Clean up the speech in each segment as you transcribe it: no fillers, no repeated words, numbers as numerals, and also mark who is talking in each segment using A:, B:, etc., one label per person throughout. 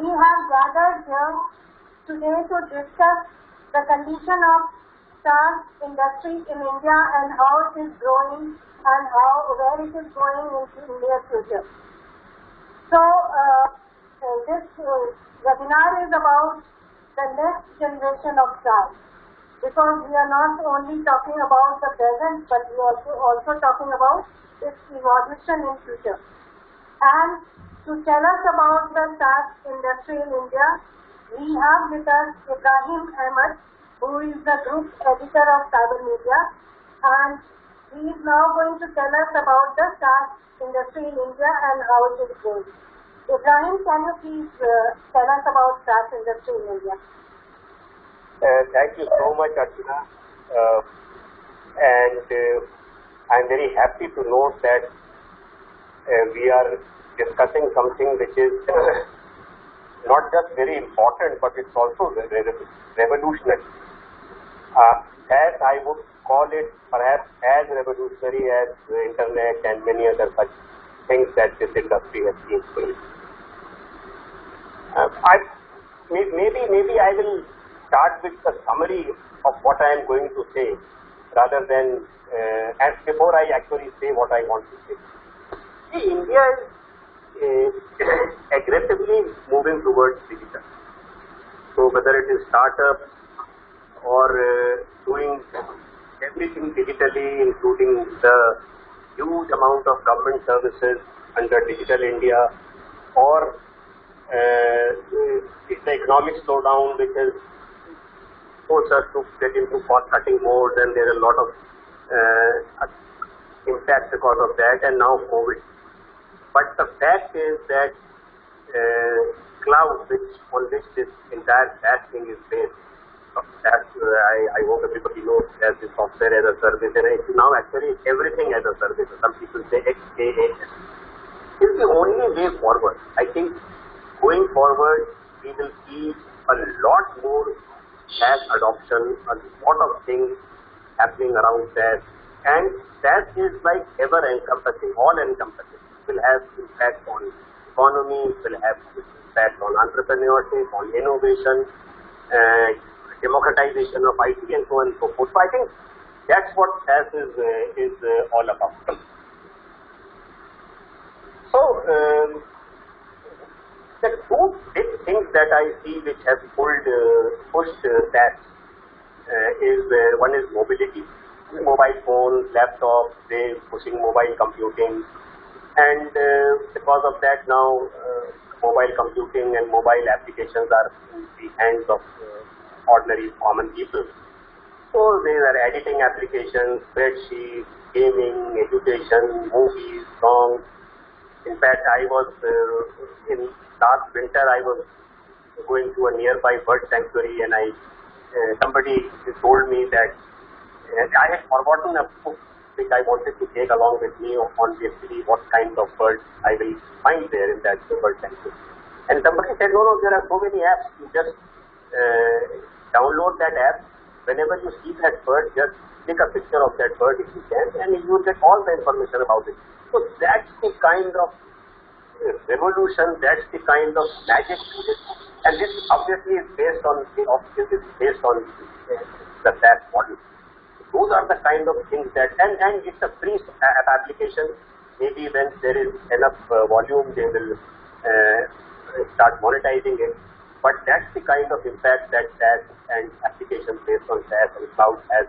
A: we have gathered here today to discuss the condition of SaaS industry in India and how it is growing and where it is going into the near future. So this webinar is about the next generation of SaaS, because we are not only talking about the present, but we are also talking about its evolution in future. And to tell us about the SaaS industry in India, we have with us Ibrahim Ahmed, who is the group editor of Cyber Media, and he is now going to tell us about the SaaS industry in India and how it is growing. Ibrahim, can you please tell us about SaaS industry in India?
B: Thank you so much, Archana. I'm very happy to note that we are discussing something which is not just very important, but it's also revolutionary. As I would call it, perhaps as revolutionary as the internet and many other such things that this industry has seen. Maybe I will start with a summary of what I am going to say, rather than and before I actually say what I want to say. See, India is aggressively moving towards digital. So whether it is startups or doing everything digitally, including the huge amount of government services under Digital India, or it's the economic slowdown which has forced us to get into cost-cutting mode, and there are a lot of impacts because of that, and now COVID. But the fact is that cloud, on which this entire SaaS thing is based, I hope everybody knows as the software as a service, and it's now actually everything as a service. Some people say XaaS. Is the only way forward. I think going forward, we will see a lot more SaaS adoption, a lot of things happening around SaaS, and SaaS is like ever-encompassing, all-encompassing. It will have impact on economy, it will have impact on entrepreneurship, on innovation, democratization of IT, and so on and so forth. So I think that's what SaaS is all about. So the two big things that I see which have pushed SaaS is one is mobility, mobile phones, laptops, they pushing mobile computing, and because of that now mobile computing and mobile applications are in the hands of ordinary common people. So there are editing applications, spreadsheets, gaming, education, movies, songs. In fact, I was in last winter, I was going to a nearby bird sanctuary, and somebody told me that I had forgotten a book which I wanted to take along with me on basically what kind of birds I will find there in that bird sanctuary. And somebody said, no, there are so many apps. You just download that app. Whenever you see that bird, just take a picture of that bird if you can, and you will get all the information about it. So that's the kind of revolution, that's the kind of magic to this, and this obviously is based on the SaaS model. Those are the kind of things that, and it's a free application. Maybe when there is enough volume, they will start monetizing it. But that's the kind of impact that SaaS and applications based on SaaS and cloud has.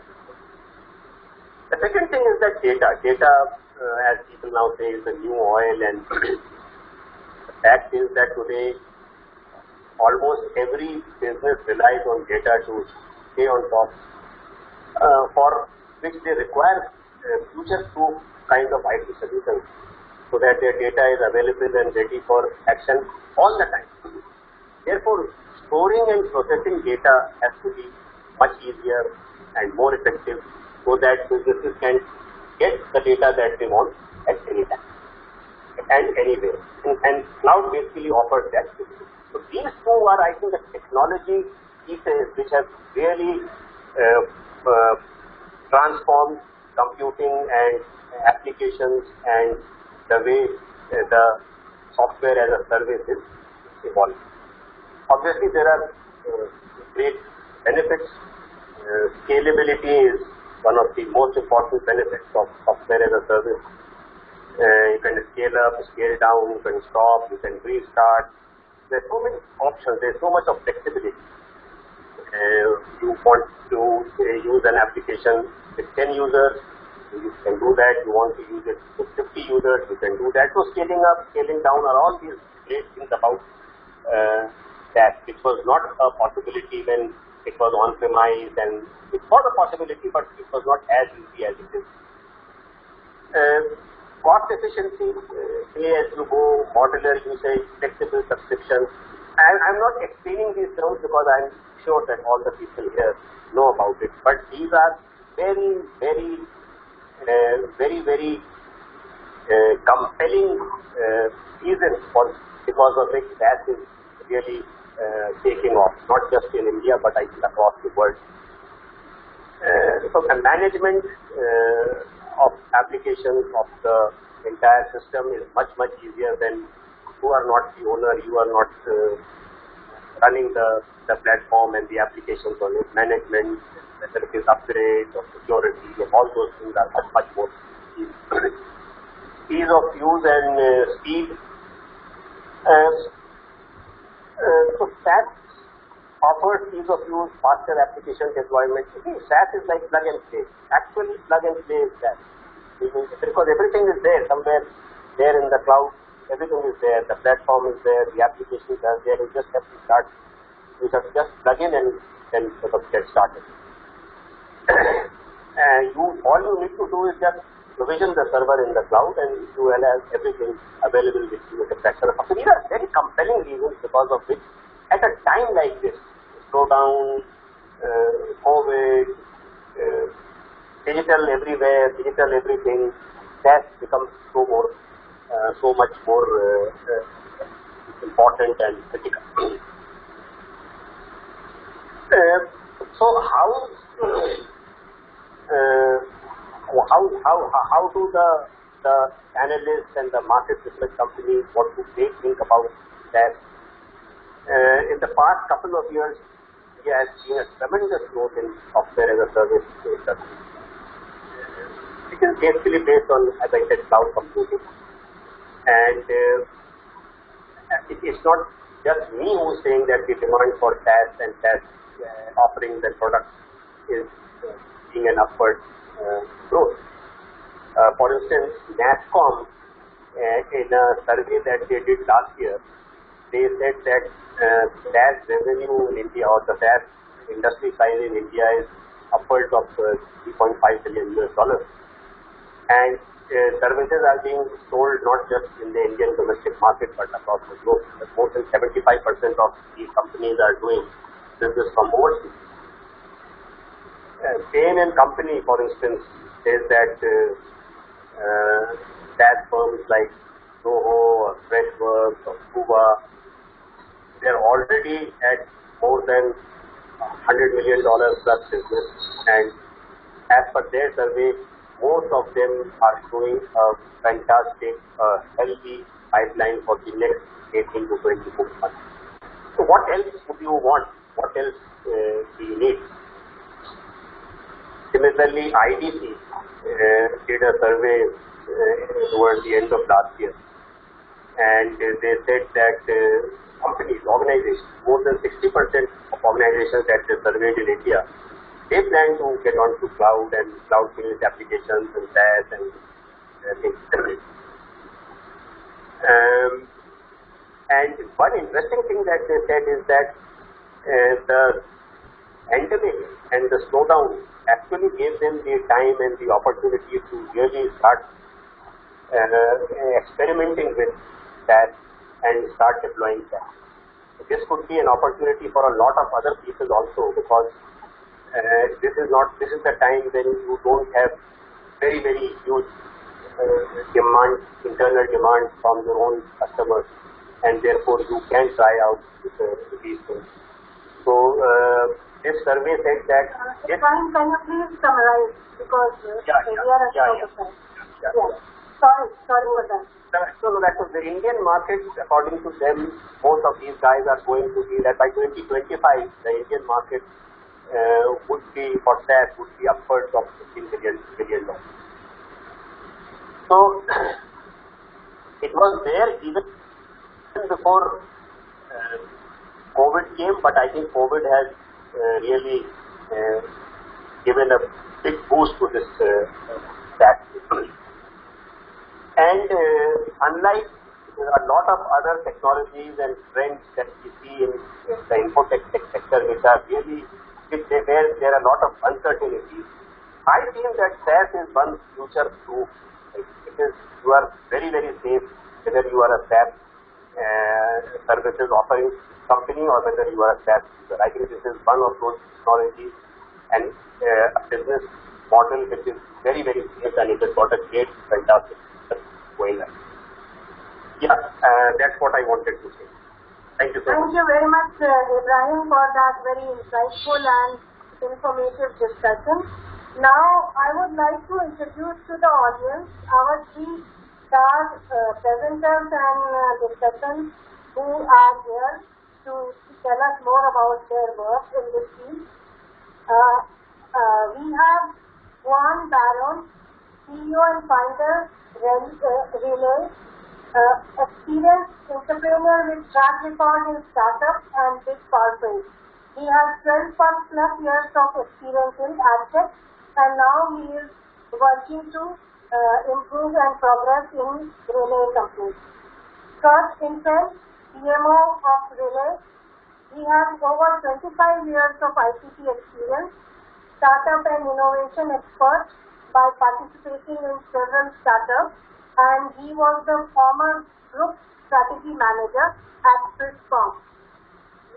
B: The second thing is that data, as people now say, is the new oil, and the fact is that today almost every business relies on data to stay on top, for which they require future-proof kind of IT solutions, so that their data is available and ready for action all the time. Therefore, storing and processing data has to be much easier and more effective, so that businesses can get the data that they want at any time and anywhere. And cloud basically offers that. So these two are, I think, the technology pieces which have really transformed computing and applications and the way the software as a service is evolving. Obviously, there are great benefits. Scalability is one of the most important benefits of software as a service. You can scale up, scale down, you can stop, you can restart. There are so many options, there is so much of flexibility. You want to use an application with 10 users, you can do that. You want to use it with 50 users, you can do that. So scaling up, scaling down are all these great things about that, which was not a possibility when it was on-premise, and it was a possibility, but it was not as easy as it is. Cost efficiency, pay as you go, modular usage, flexible subscriptions. I'm not explaining these terms because I'm sure that all the people here know about it, but these are very, very compelling reasons because of which SaaS is really taking off, not just in India, but I think across the world. So the management of applications of the entire system is much easier than you are not the owner, you are not running the platform and the applications on it. Management, whether it is upgrades or security, all those things are much more easy. Ease of use and speed. So SaaS offers ease of use, faster application deployment. SaaS is like plug and play. Actually, plug and play is SaaS. Because everything is there, somewhere there in the cloud, everything is there. The platform is there, the applications are there. You just have to start. You just plug in and then sort of get started. And all you need to do is just provision the server in the cloud, and you will have everything available with you at a fraction of. So these are very compelling reasons because of which, at a time like this, slowdown, COVID, digital everywhere, digital everything, SaaS becomes so much more important and critical. So how do the analysts and the market research companies, what do they think about that? In the past couple of years, we have seen a tremendous growth in software as a service industry. It is basically based on, as I said, cloud computing. And it's not just me who is saying that the demand for SaaS and SaaS offerings and products is seeing an upward growth. For instance, NASSCOM, in a survey that they did last year, they said that SaaS revenue in India, or the SaaS industry size in India, is upwards of $3.5 billion. And services are being sold not just in the Indian domestic market but across the globe. More than 75% of these companies are doing business from overseas. Bain and Company, for instance, says that SaaS firms like Zoho or Freshworks or Cuba, they are already at more than $100 million plus business, and as per their survey, most of them are showing a fantastic, healthy pipeline for the next 18 to 24 months. So what else would you want? What else do you need? Similarly, IDC did a survey towards the end of last year, and they said that companies, organizations, more than 60% of organizations that they surveyed in India, they plan to get onto cloud and cloud-based applications and SaaS and things. And one interesting thing that they said is that the pandemic and the slowdown actually gave them the time and the opportunity to really start experimenting with SaaS and start deploying SaaS. So this could be an opportunity for a lot of other people also, because this is the time when you don't have very huge internal demand from your own customers, and therefore you can try out these things. So this survey said that.
A: Can you please summarize, because we are at the time. Sorry for that.
B: So that the Indian market, according to them, most of these guys are going to be that by 2025, the Indian market would be for SaaS would be upwards of $15 billion. So it was there even before COVID came, but I think COVID has really given a big boost to this SaaS. And unlike a lot of other technologies and trends that we see in the infotech sector, which are really, where there are a lot of uncertainties, I feel that SaaS is one future proof. It is, you are very, very safe whether you are a SaaS services offering company or whether you are a SaaS user. I think this is one of those technologies and a business model which is very, very safe, and it has got a great, fantastic going on. Yeah, that's what I wanted to say. Thank you so much.
A: Thank you very much, Ibrahim, for that very insightful and informative discussion. Now, I would like to introduce to the audience our three star presenters and discussants who are here to tell us more about their work in this field. We have Juan Baron, CEO and founder, RELE, experienced entrepreneur with track record in startups and big corporates. He has 12+ years of experience in AdTech, and now he is working to improve and progress in RELE companies. Kurt Infeld, CMO of RELE. He has over 25 years of ICT experience, startup and innovation expert by participating in several startups, and he was the former group strategy manager at Swisscom.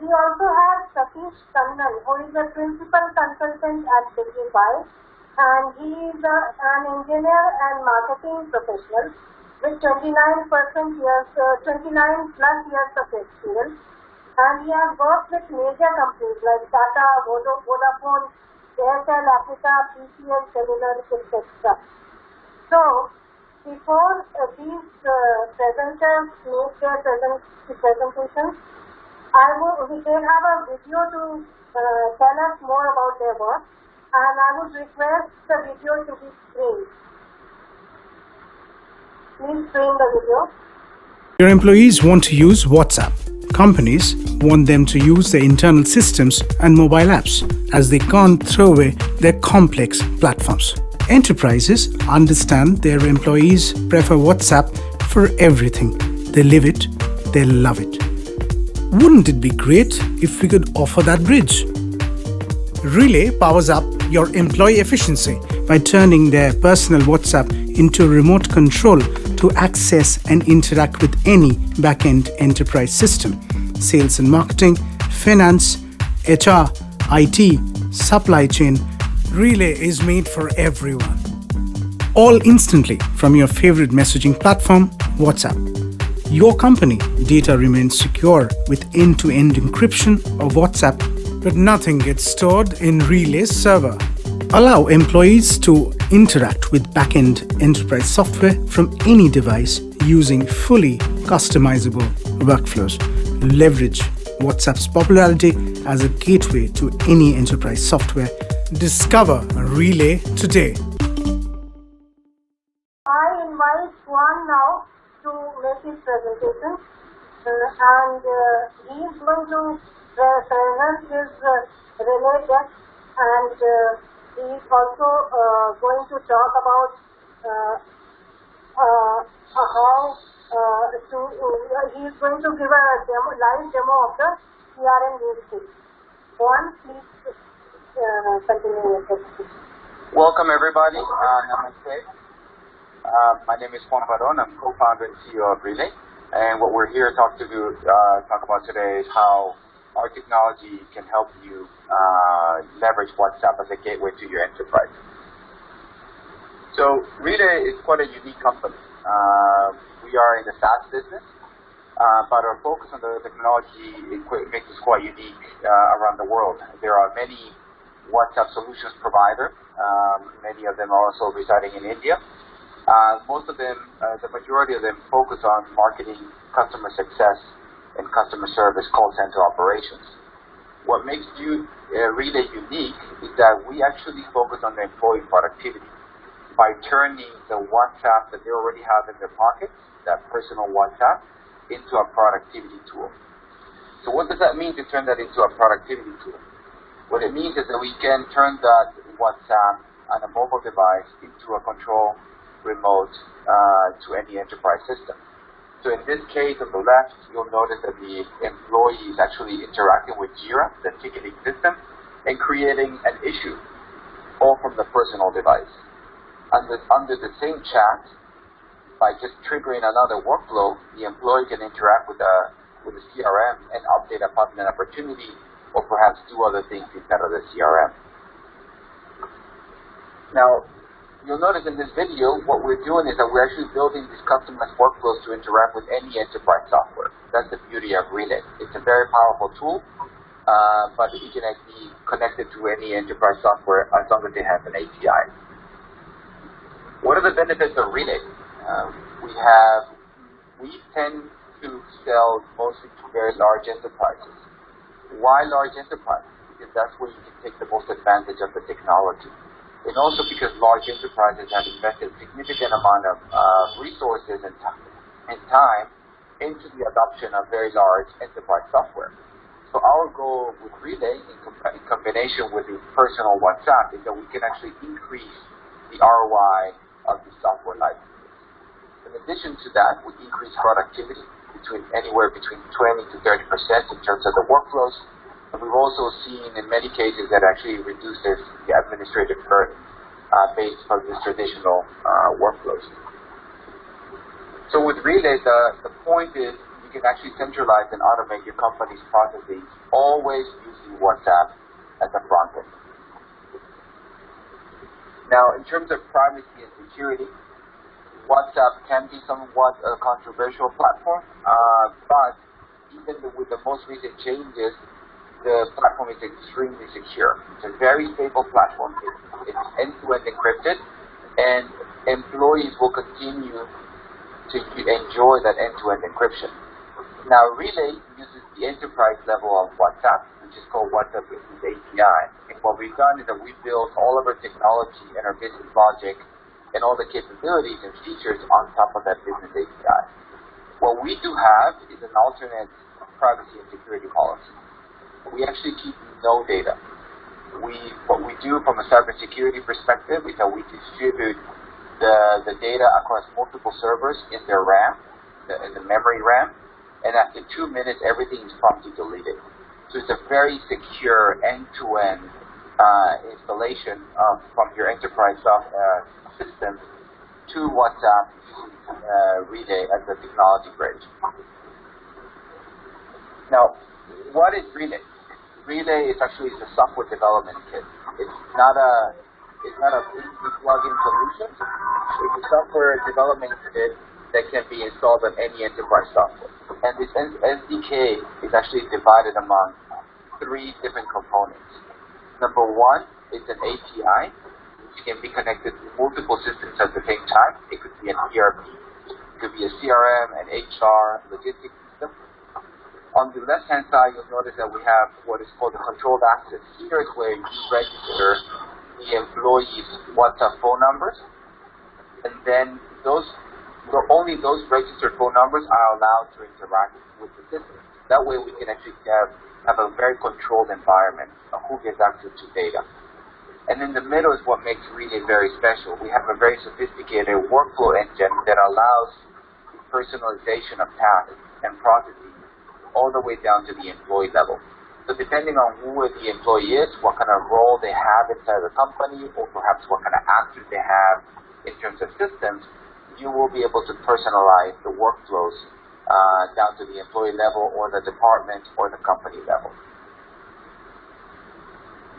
A: We also have Satish Kannan, who is a principal consultant at Dignify, and he is an engineer and marketing professional with 29+ years of experience, and he has worked with major companies like Tata, Vodafone, Airtel Africa, PCL Cellular, etc. So, before these presenters make their presentations, they have a video to tell us more about their work, and I would request the video to be screened. Please screen the video.
C: Your employees want to use WhatsApp. Companies want them to use their internal systems and mobile apps, as they can't throw away their complex platforms. Enterprises understand their employees prefer WhatsApp for everything. They live it, they love it. Wouldn't it be great if we could offer that bridge? RELE powers up your employee efficiency by turning their personal WhatsApp into remote control to access and interact with any back-end enterprise system. Sales and marketing, finance, HR, IT, supply chain. RELE is made for everyone. All instantly from your favorite messaging platform, WhatsApp. Your company data remains secure with end-to-end encryption of WhatsApp, but nothing gets stored in RELE's server. Allow employees to interact with back-end enterprise software from any device using fully customizable workflows. Leverage WhatsApp's popularity as a gateway to any enterprise software. Discover RELE today.
A: I invite Juan now to make his presentation, and he is going to present his RELE deck, and he is also going to talk about how he is going to give a live demo of the CRM use case. Juan, please continue your presentation.
D: Welcome everybody. Namaste. My name is Juan Baron. I'm co-founder and CEO of RELE, and what we're here to talk about today is how our technology can help you leverage WhatsApp as a gateway to your enterprise. So RELE is quite a unique company. We are in the SaaS business, but our focus on the technology makes us quite unique around the world. There are many WhatsApp solutions providers. Many of them are also residing in India. Most of them, the majority of them, focus on marketing, customer success, and customer service call center operations. What makes RELE unique is that we actually focus on the employee productivity by turning the WhatsApp that they already have in their pockets, that personal WhatsApp, into a productivity tool. So what does that mean to turn that into a productivity tool? What it means is that we can turn that WhatsApp on a mobile device into a control remote to any enterprise system. So in this case on the left, you'll notice that the employee is actually interacting with Jira, the ticketing system, and creating an issue, all from the personal device. Under the same chat, by just triggering another workflow, the employee can interact with the CRM and update upon an opportunity, or perhaps do other things inside of the CRM. Now, you'll notice in this video, what we're doing is that we're actually building these customized workflows to interact with any enterprise software. That's the beauty of RELE. It's a very powerful tool, but it can be connected to any enterprise software as long as they have an API. What are the benefits of RELE? We tend to sell mostly to very large enterprises. Why large enterprises? Because that's where you can take the most advantage of the technology. And also because large enterprises have invested significant amount of resources and time into the adoption of very large enterprise software. So our goal with RELE, in combination with the personal WhatsApp, is that we can actually increase the ROI of the software licenses. In addition to that, we increase productivity anywhere between 20 to 30% in terms of the workflows. And we've also seen in many cases that actually reduces the administrative burden based on these traditional workflows. So with RELE, the point is you can actually centralize and automate your company's processes, always using WhatsApp at the front end. Now, in terms of privacy and security, WhatsApp can be somewhat a controversial platform, but even with the most recent changes, the platform is extremely secure. It's a very stable platform. It's end-to-end encrypted, and employees will continue to enjoy that end-to-end encryption. Now, RELE uses the enterprise level of WhatsApp, which is called WhatsApp Business API. And what we've done is that we built all of our technology and our business logic and all the capabilities and features on top of that business API. What we do have is an alternate privacy and security policy. We actually keep no data. What we do from a cybersecurity perspective is that we distribute the data across multiple servers in their RAM, in the memory RAM, and after 2 minutes, everything is promptly deleted. So it's a very secure end-to-end installation from your enterprise system to WhatsApp using RELE as a technology bridge. Now, what is RELE? RELE is actually a software development kit. It's not a plug-in solution. It's a software development kit that can be installed on any enterprise software. And this SDK is actually divided among 3 different components. Number 1 is an API, which can be connected to multiple systems at the same time. It could be an ERP, it could be a CRM, an HR, logistics system. On the left-hand side, you'll notice that we have what is called the controlled access. Here is where you register the employees' WhatsApp phone numbers, and then only those registered phone numbers are allowed to interact with the system. That way we can actually have a very controlled environment of who gets access to data. And in the middle is what makes RELE very special. We have a very sophisticated workflow engine that allows the personalization of tasks and processes all the way down to the employee level. So depending on who the employee is, what kind of role they have inside the company, or perhaps what kind of access they have in terms of systems, you will be able to personalize the workflows down to the employee level or the department or the company level.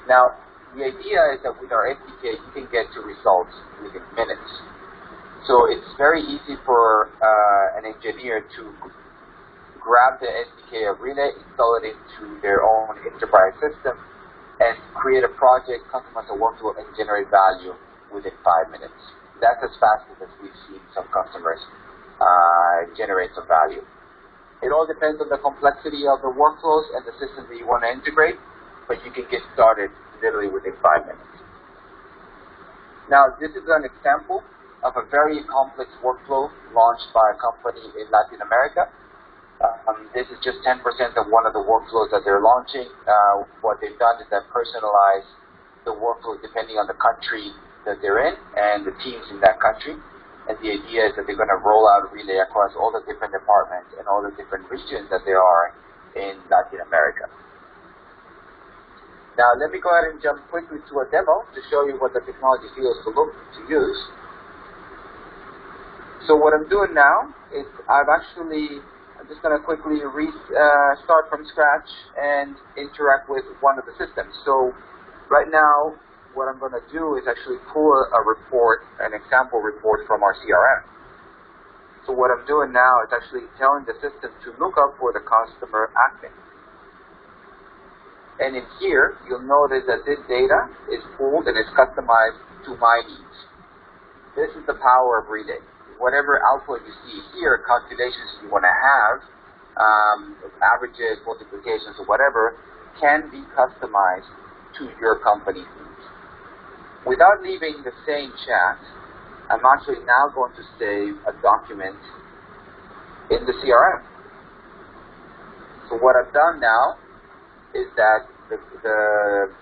D: Now, the idea is that with our SDK, you can get to results within minutes. So it's very easy for an engineer to grab the SDK of RELE, install it into their own enterprise system, and create a project, customize a workflow, and generate value within 5 minutes. that's as fast as we've seen some customers generate some value. It all depends on the complexity of the workflows and the systems that you want to integrate, but you can get started literally within 5 minutes. Now, this is an example of a very complex workflow launched by a company in Latin America. This is just 10% of one of the workflows that they're launching. What they've done is they've personalized the workflow depending on the country that they're in and the teams in that country. And the idea is that they're going to roll out Relay across all the different departments and all the different regions that there are in Latin America. Now, let me go ahead and jump quickly to a demo to show you what the technology feels to look to use. So what I'm doing now is I'm just going to quickly start from scratch and interact with one of the systems. So right now, what I'm going to do is actually pull a report, an example report from our CRM. So what I'm doing now is actually telling the system to look up for the customer admin. And in here, you'll notice that this data is pulled and is customized to my needs. This is the power of Relay. Whatever output you see here, calculations you want to have, averages, multiplications, or whatever, can be customized to your company's needs. Without leaving the same chat, I'm actually now going to save a document in the CRM. So what I've done now is that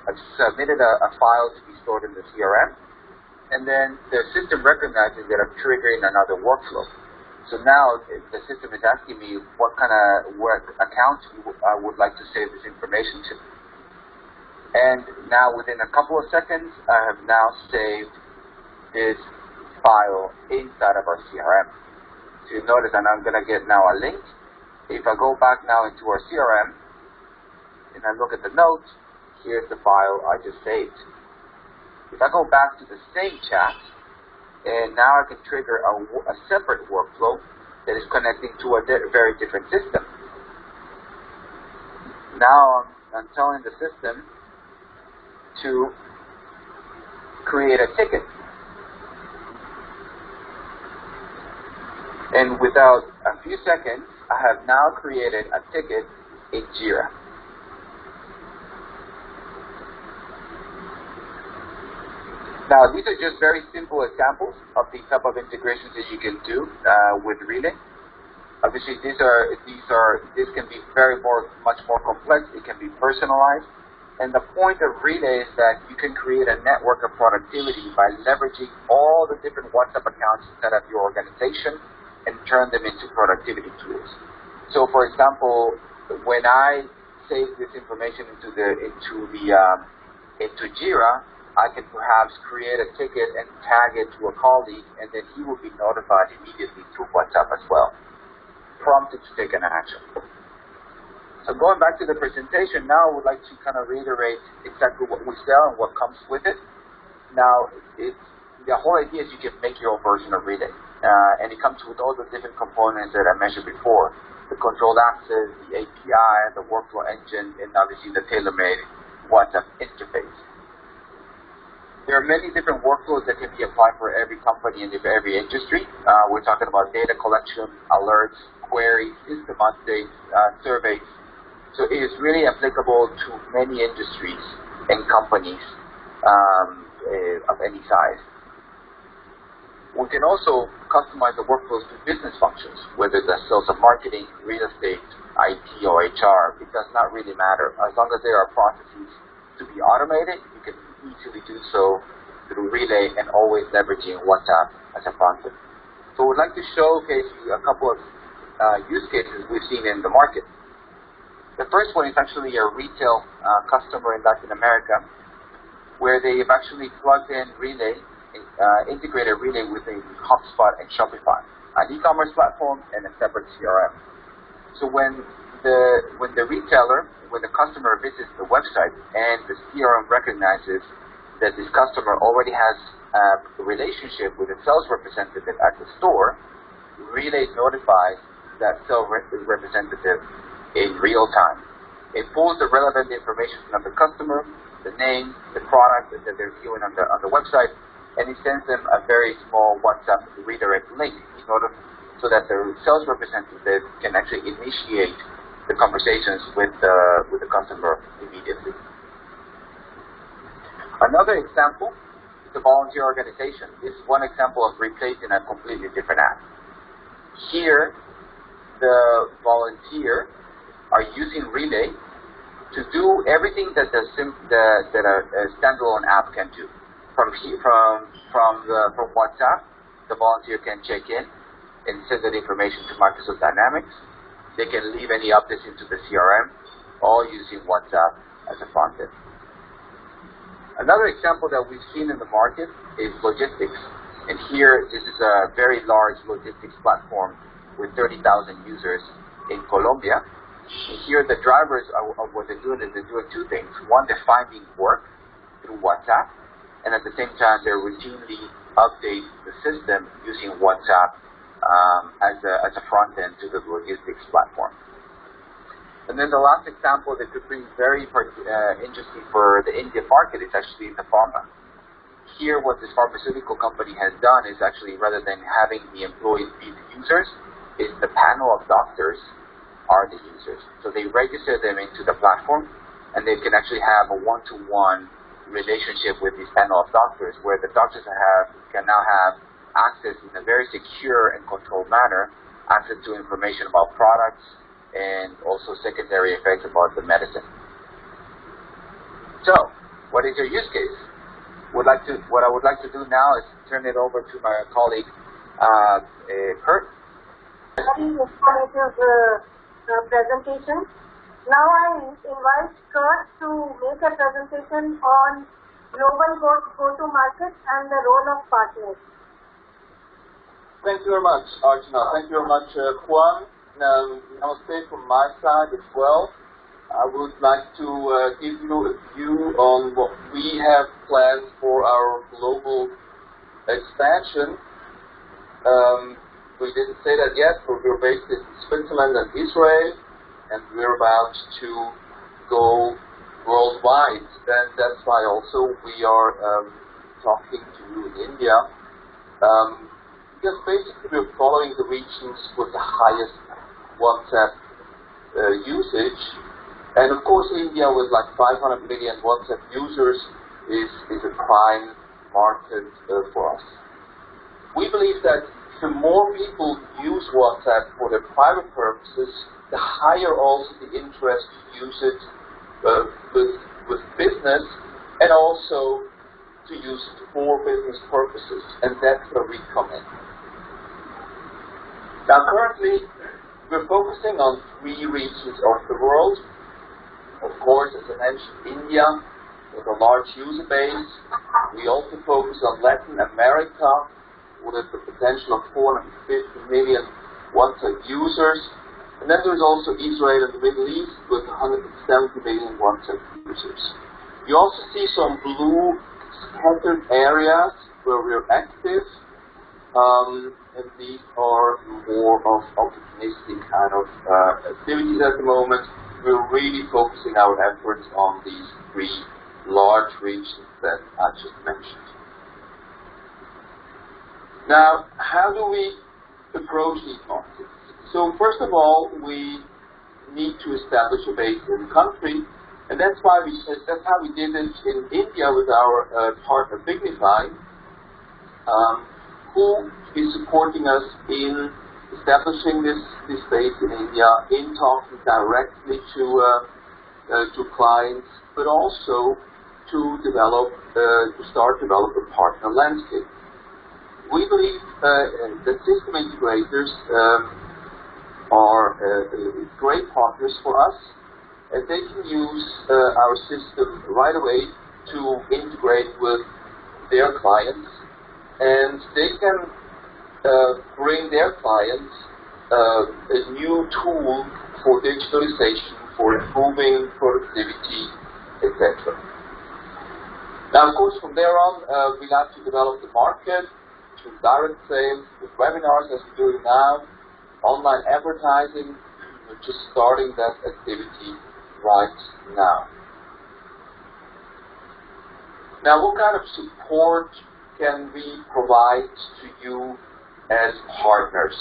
D: I've submitted a file to be stored in the CRM, and then the system recognizes that I'm triggering another workflow. So now the system is asking me what kind of account I would like to save this information to. And now within a couple of seconds, I have now saved this file inside of our CRM. So you notice that I'm going to get now a link. If I go back now into our CRM, and I look at the notes, here's the file I just saved. If I go back to the same chat, and now I can trigger a separate workflow that is connecting to a very different system. Now I'm telling the system to create a ticket. And without a few seconds, I have now created a ticket in Jira. Now, these are just very simple examples of the type of integrations that you can do with Relay. Obviously, this can be much more complex. It can be personalized. And the point of Relay is that you can create a network of productivity by leveraging all the different WhatsApp accounts inside of your organization and turn them into productivity tools. So, for example, when I save this information into Jira, I can perhaps create a ticket and tag it to a colleague, and then he will be notified immediately through WhatsApp as well, prompted to take an action. So going back to the presentation, now I would like to kind of reiterate exactly what we sell and what comes with it. Now, the whole idea is you can make your own version of Relay, and it comes with all the different components that I mentioned before: the controlled access, the API, the workflow engine, and obviously the tailor-made WhatsApp interface. There are many different workflows that can be applied for every company and every industry. We're talking about data collection, alerts, queries, system updates, surveys. So it is really applicable to many industries and companies of any size. We can also customize the workflows to business functions, whether that's sales and marketing, real estate, IT, or HR. It does not really matter. As long as there are processes to be automated, you can easily do so through Relay and always leveraging WhatsApp as a front end. So we'd like to showcase you a couple of use cases we've seen in the market. The first one is actually a retail customer in Latin America, where they've actually plugged in Relay, integrated Relay within HubSpot and Shopify, an e-commerce platform and a separate CRM. So when the customer visits the website and the CRM recognizes that this customer already has a relationship with a sales representative at the store, Relay notifies that sales representative in real time. It pulls the relevant information from the customer, the name, the product that they're viewing on the website, and it sends them a very small WhatsApp redirect link in order so that the sales representative can actually initiate the conversations with the customer immediately. Another example is a volunteer organization. This is one example of replacing a completely different app. Here, the volunteer are using Relay to do everything that a standalone app can do. From WhatsApp, the volunteer can check in and send that information to Microsoft Dynamics. They can leave any updates into the CRM, all using WhatsApp as a front end. Another example that we've seen in the market is logistics. And here, this is a very large logistics platform with 30,000 users in Colombia. And here, the drivers of what they're doing is they're doing two things. One, they're finding work through WhatsApp, and at the same time, they're routinely update the system using WhatsApp as a front end to the logistics platform. And then the last example that could be very interesting for the Indian market is actually the pharma. Here, what this pharmaceutical company has done is actually, rather than having the employees be the users, is the panel of doctors are the users. So they register them into the platform, and they can actually have a one-to-one relationship with this panel of doctors, where the doctors can now have access in a very secure and controlled manner, access to information about products and also secondary effects about the medicine. So, what is your use case? What I would like to do now is turn it over to my colleague, Kurt.
A: Very informative presentation. Now I invite Kurt to make a presentation on global go-to-market and the role of partners.
E: Thank you very much, Archana. Thank you very much, Juan. Namaste from my side as well. I would like to give you a view on what we have planned for our global expansion. We didn't say that yet, but we're based in Switzerland and Israel, and we're about to go worldwide. And that's why also we are talking to you in India. Because basically we're following the regions with the highest WhatsApp usage. And of course India with like 500 million WhatsApp users is a prime market for us. We believe that the more people use WhatsApp for their private purposes, the higher also the interest to use it with business, and also to use it for business purposes. And that's where we come in. Now currently, we're focusing on 3 regions of the world. Of course, as I mentioned, India, with a large user base. We also focus on Latin America, with the potential of 450 million WhatsApp users. And then there's also Israel and the Middle East, with 170 million WhatsApp users. You also see some blue scattered areas where we're active. And these are more of opportunistic kind of activities at the moment. We're really focusing our efforts on these 3 large regions that I just mentioned. Now, how do we approach these markets? So first of all, we need to establish a base in the country, and that's how we did it in India with our partner Signify, who is supporting us in establishing this base in India, in talking directly to clients, but also to start develop a partner landscape. We believe that system integrators are great partners for us, and they can use our system right away to integrate with their clients, and they can bring their clients a new tool for digitalization, for improving productivity, etc. Now, of course, from there on, we have to develop the market through direct sales, with webinars as we're doing now, online advertising. We're just starting that activity right now. Now, what kind of support can we provide to you as partners?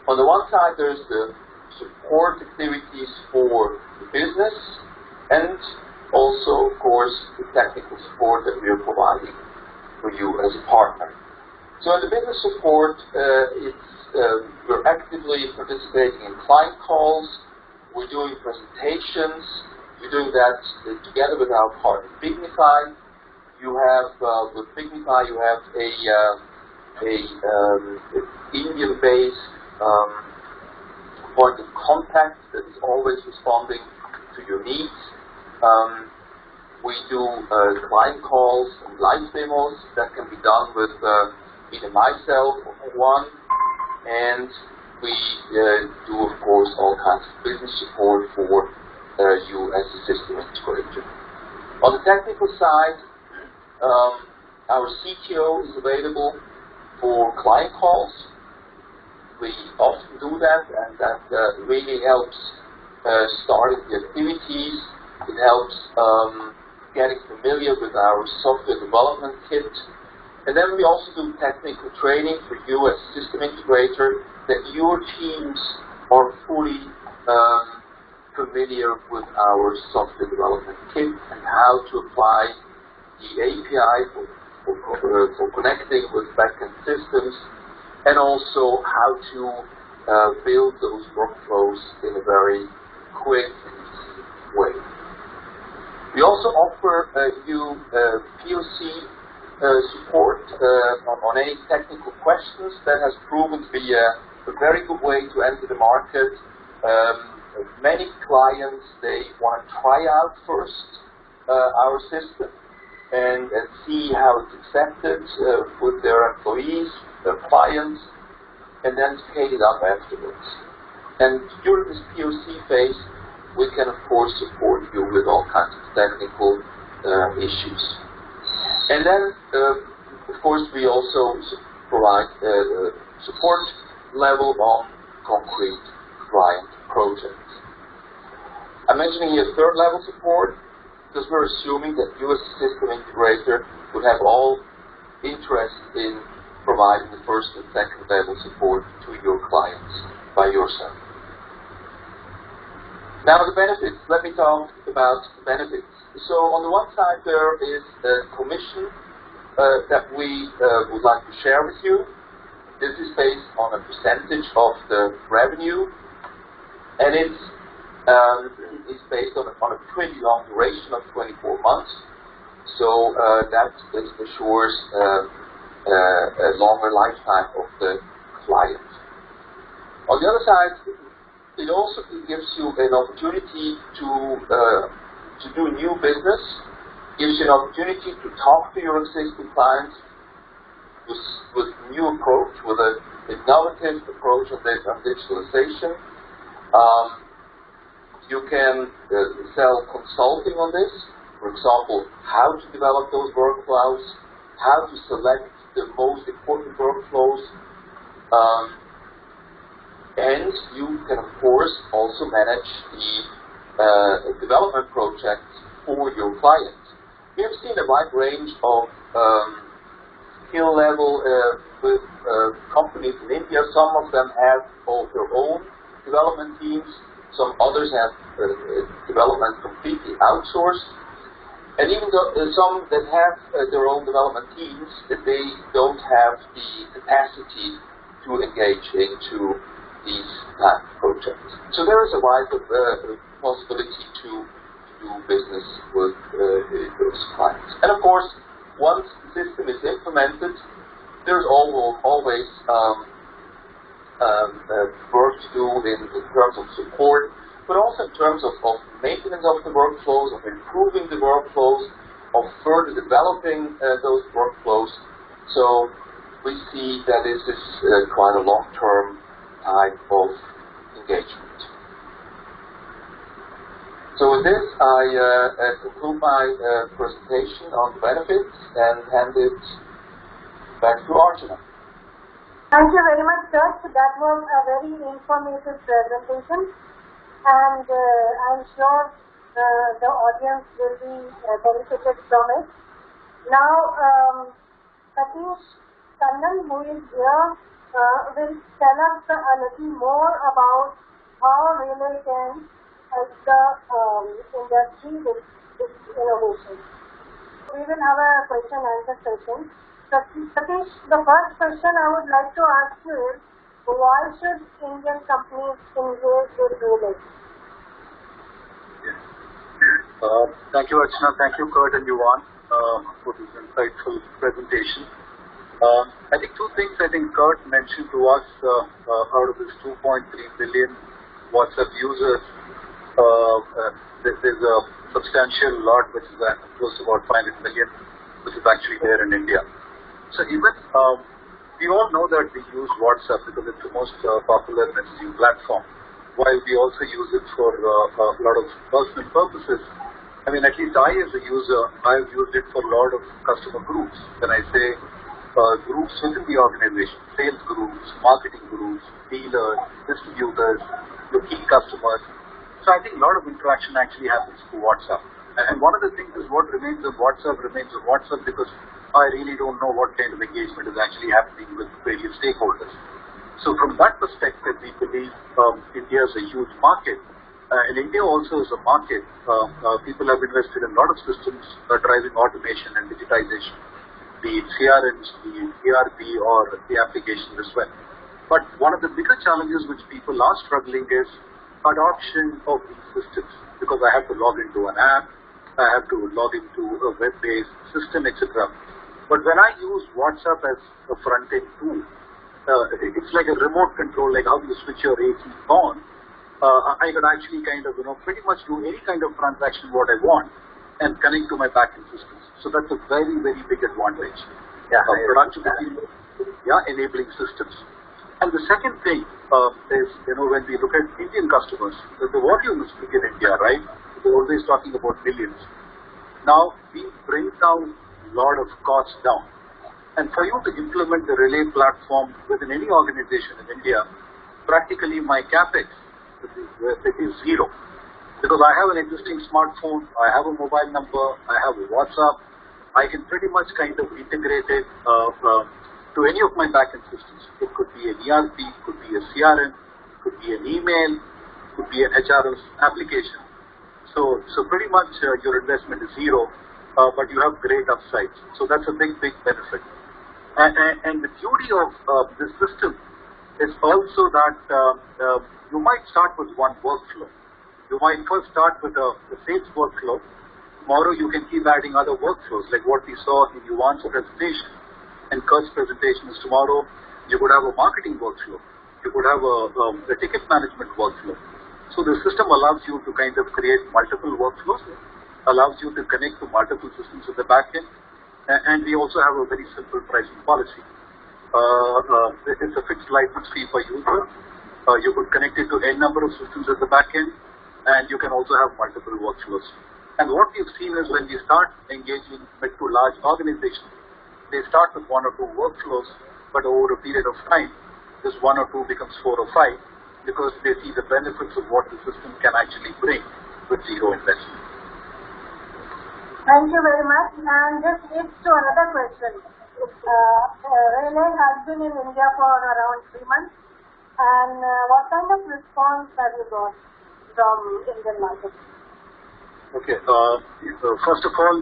E: On the one side, there's the support activities for the business, and also, of course, the technical support that we are providing for you as a partner. So in the business support, we're actively participating in client calls, we're doing presentations, we're doing that together with our partner Bignify. You have, with Bignify, you have a Indian-based point of contact that is always responding to your needs. We do client calls and live demos that can be done with either myself or one, and we do, of course, all kinds of business support for you as a system integrator. On the technical side, our CTO is available for client calls. We often do that, and that really helps starting the activities. It helps getting familiar with our software development kit. And then we also do technical training for you as a system integrator, that your teams are fully familiar with our software development kit and how to apply the API for connecting with backend systems, and also how to build those workflows in a very quick and easy way. We also offer you POC support on any technical questions. That has proven to be a very good way to enter the market. Many clients, they want to try out first our system and see how it's accepted with their employees, their clients, and then scale it up afterwards. And during this POC phase, we can, of course, support you with all kinds of technical issues. And then, of course, we also provide support level on concrete client projects. I'm mentioning here third level support because we're assuming that you as a system integrator would have all interest in providing the first and second level support to your clients by yourself. Now the benefits. Let me talk about the benefits. So on the one side there is a commission that we would like to share with you. This is based on a percentage of the revenue, and it's based on a pretty long duration of 24 months. So that assures a longer lifetime of the client. On the other side, it also gives you an opportunity to do new business, gives you an opportunity to talk to your existing clients with a new approach, with an innovative approach on digitalization. You can sell consulting on this, for example, how to develop those workflows, how to select the most important workflows, and you can, of course, also manage the development projects for your clients. We have seen a wide range of skill level with companies in India. Some of them have all their own development teams. Some others have development completely outsourced. And even though some that have their own development teams, they don't have the capacity to engage into these type of projects. So there is a wide possibility to do business with those clients. And of course, once the system is implemented, there's always work to do in terms of support, but also in terms of maintenance of the workflows, of improving the workflows, of further developing those workflows. So we see that this is quite a long-term type of engagement. So with this, I conclude my presentation on the benefits and hand it back to Arjuna.
A: Thank you very much, sir. So that was a very informative presentation, and I'm sure the audience will be benefited from it. Now, Satish Kannan, who is here, will tell us a little more about how RELE can help the industry with this innovation. We will have a question and answer session. Satish, the first question I would like to ask you is, why should Indian companies engage with RELE?
F: Thank you, Archana. Thank you, Kurt and Yuan, for this insightful presentation. I think two things I think Kurt mentioned to us out of this 2.3 billion WhatsApp users, there's a substantial lot which is close to about 500 million, which is actually there in India. So even we all know that we use WhatsApp because it's the most popular messaging platform. While we also use it for a lot of personal purposes, I mean, at least I as a user, I've used it for a lot of customer groups. When I say groups within the organization, sales groups, marketing groups, dealers, distributors, your key customers. So I think a lot of interaction actually happens through WhatsApp. And one of the things is what remains on WhatsApp remains on WhatsApp because I really don't know what kind of engagement is actually happening with various stakeholders. So from that perspective, we believe India is a huge market. And India also is a market. People have invested in a lot of systems driving automation and digitization, be it CRMs, be it ERP, or the applications as well. But one of the bigger challenges which people are struggling is adoption of these systems, because I have to log into an app, I have to log into a web-based system, etc. But when I use WhatsApp as a front-end tool, it's like a remote control, like how you switch your AC on. I could actually kind of, pretty much do any kind of transaction what I want and connect to my backend systems. So that's a very, very big advantage. Productivity, enabling systems. And the second thing is, when we look at Indian customers, the volume is big in India, right? We're always talking about millions. Now, we bring down a lot of costs down. And for you to implement the RELE platform within any organization in India, practically my CapEx is zero. Because I have an existing smartphone, I have a mobile number, I have a WhatsApp, I can pretty much kind of integrate it to any of my backend systems. It could be an ERP, could be a CRM, could be an email, could be an HRS application. So pretty much your investment is zero, but you have great upsides. So that's a big, big benefit. And the beauty of this system is also that you might start with one workflow. You might first start with a sales workflow. Tomorrow you can keep adding other workflows, like what we saw in Yuan's presentation and Kurt's presentation is tomorrow. You could have a marketing workflow. You could have a ticket management workflow. So the system allows you to kind of create multiple workflows, allows you to connect to multiple systems at the back end, and we also have a very simple pricing policy. It's a fixed license fee per user. You could connect it to n number of systems at the back end, and you can also have multiple workflows. And what we've seen is when we start engaging mid to large organizations, they start with one or two workflows, but over a period of time, this one or two becomes 4 or 5, because they see the benefits of what the system can actually bring with zero investment.
A: Thank you very much. And this leads to another question. RELE has been in India for around 3 months. And what kind of response have you got from Indian market?
F: Okay. First of all,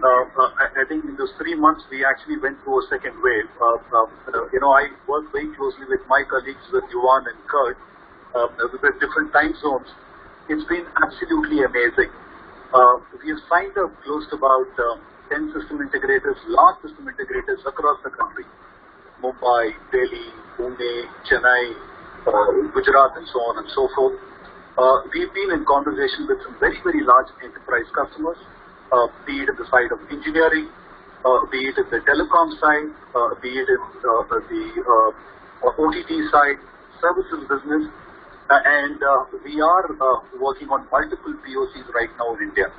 F: I think in those 3 months, we actually went through a second wave. I work very closely with my colleagues, with Yuan and Kurt, with different time zones. It's been absolutely amazing. We have signed up close to about 10 system integrators, large system integrators across the country. Mumbai, Delhi, Pune, Chennai, Gujarat, and so on and so forth. We've been in conversation with some very, very large enterprise customers, be it at the side of engineering, be it at the telecom side, be it at the OTT side, services business, and we are working on multiple POCs right now in India.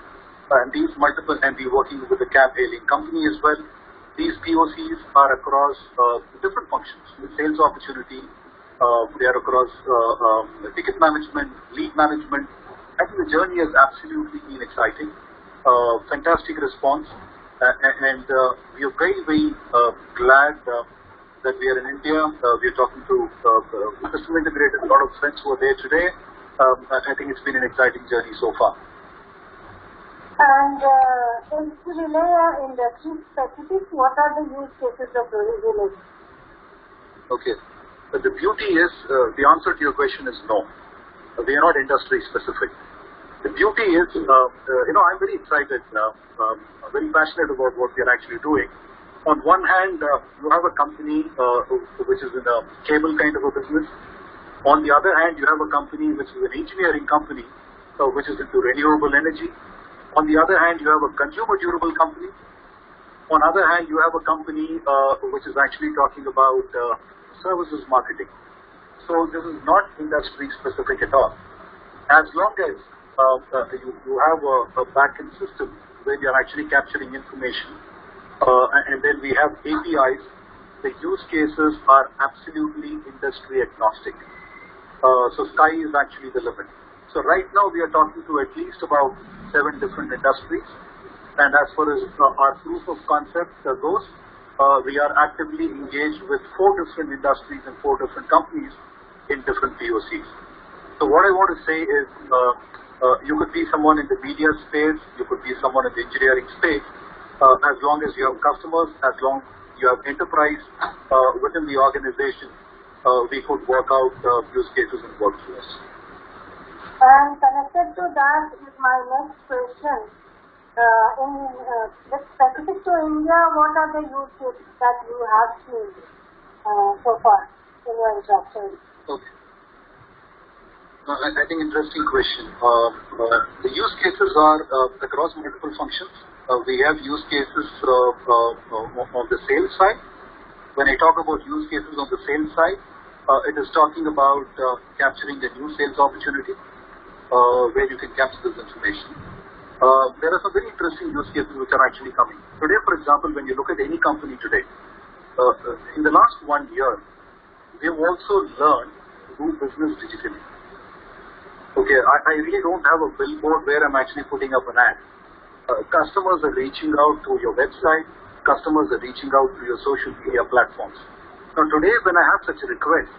F: And these multiple, and we're working with a cab hailing company as well. These POCs are across different functions, sales opportunity. They are across ticket management, lead management. I think the journey has absolutely been exciting. Fantastic response. and we are very, very glad that we are in India. We are talking to system integrators, a lot of friends who are there today. I think it's been an exciting journey so far.
A: And in RELE.AI industry specific, what are the use cases of RELE?
F: Okay. But the beauty is, the answer to your question is no. We are not industry specific. The beauty is, I'm very excited, very passionate about what we are actually doing. On one hand, you have a company which is in a cable kind of a business. On the other hand, you have a company which is an engineering company which is into renewable energy. On the other hand, you have a consumer durable company. On the other hand, you have a company which is actually talking about services marketing. So this is not industry specific at all. As long as you have a back-end system where you're actually capturing information, and then we have APIs, the use cases are absolutely industry agnostic. So sky is actually the limit. So right now we are talking to at least about 7 different industries, and as far as our proof of concept goes, we are actively engaged with 4 different industries and 4 different companies in different POCs. So what I want to say is, you could be someone in the media space, you could be someone in the engineering space, as long as you have customers, as long as you have enterprise within the organization, we could work out use cases and workflows.
A: And connected to that is my next question. Specific to India, what are the use cases that you have seen so far in your interaction?
F: Okay. I think interesting question. The use cases are across multiple functions. We have use cases on the sales side. When I talk about use cases on the sales side, it is talking about capturing the new sales opportunity, where you can capture this information. There are some very interesting use cases which are actually coming. Today, for example, when you look at any company today, in the last 1 year, we have also learned to do business digitally. Okay, I really don't have a billboard where I'm actually putting up an ad. Customers are reaching out to your website, customers are reaching out to your social media platforms. Now today, when I have such a request,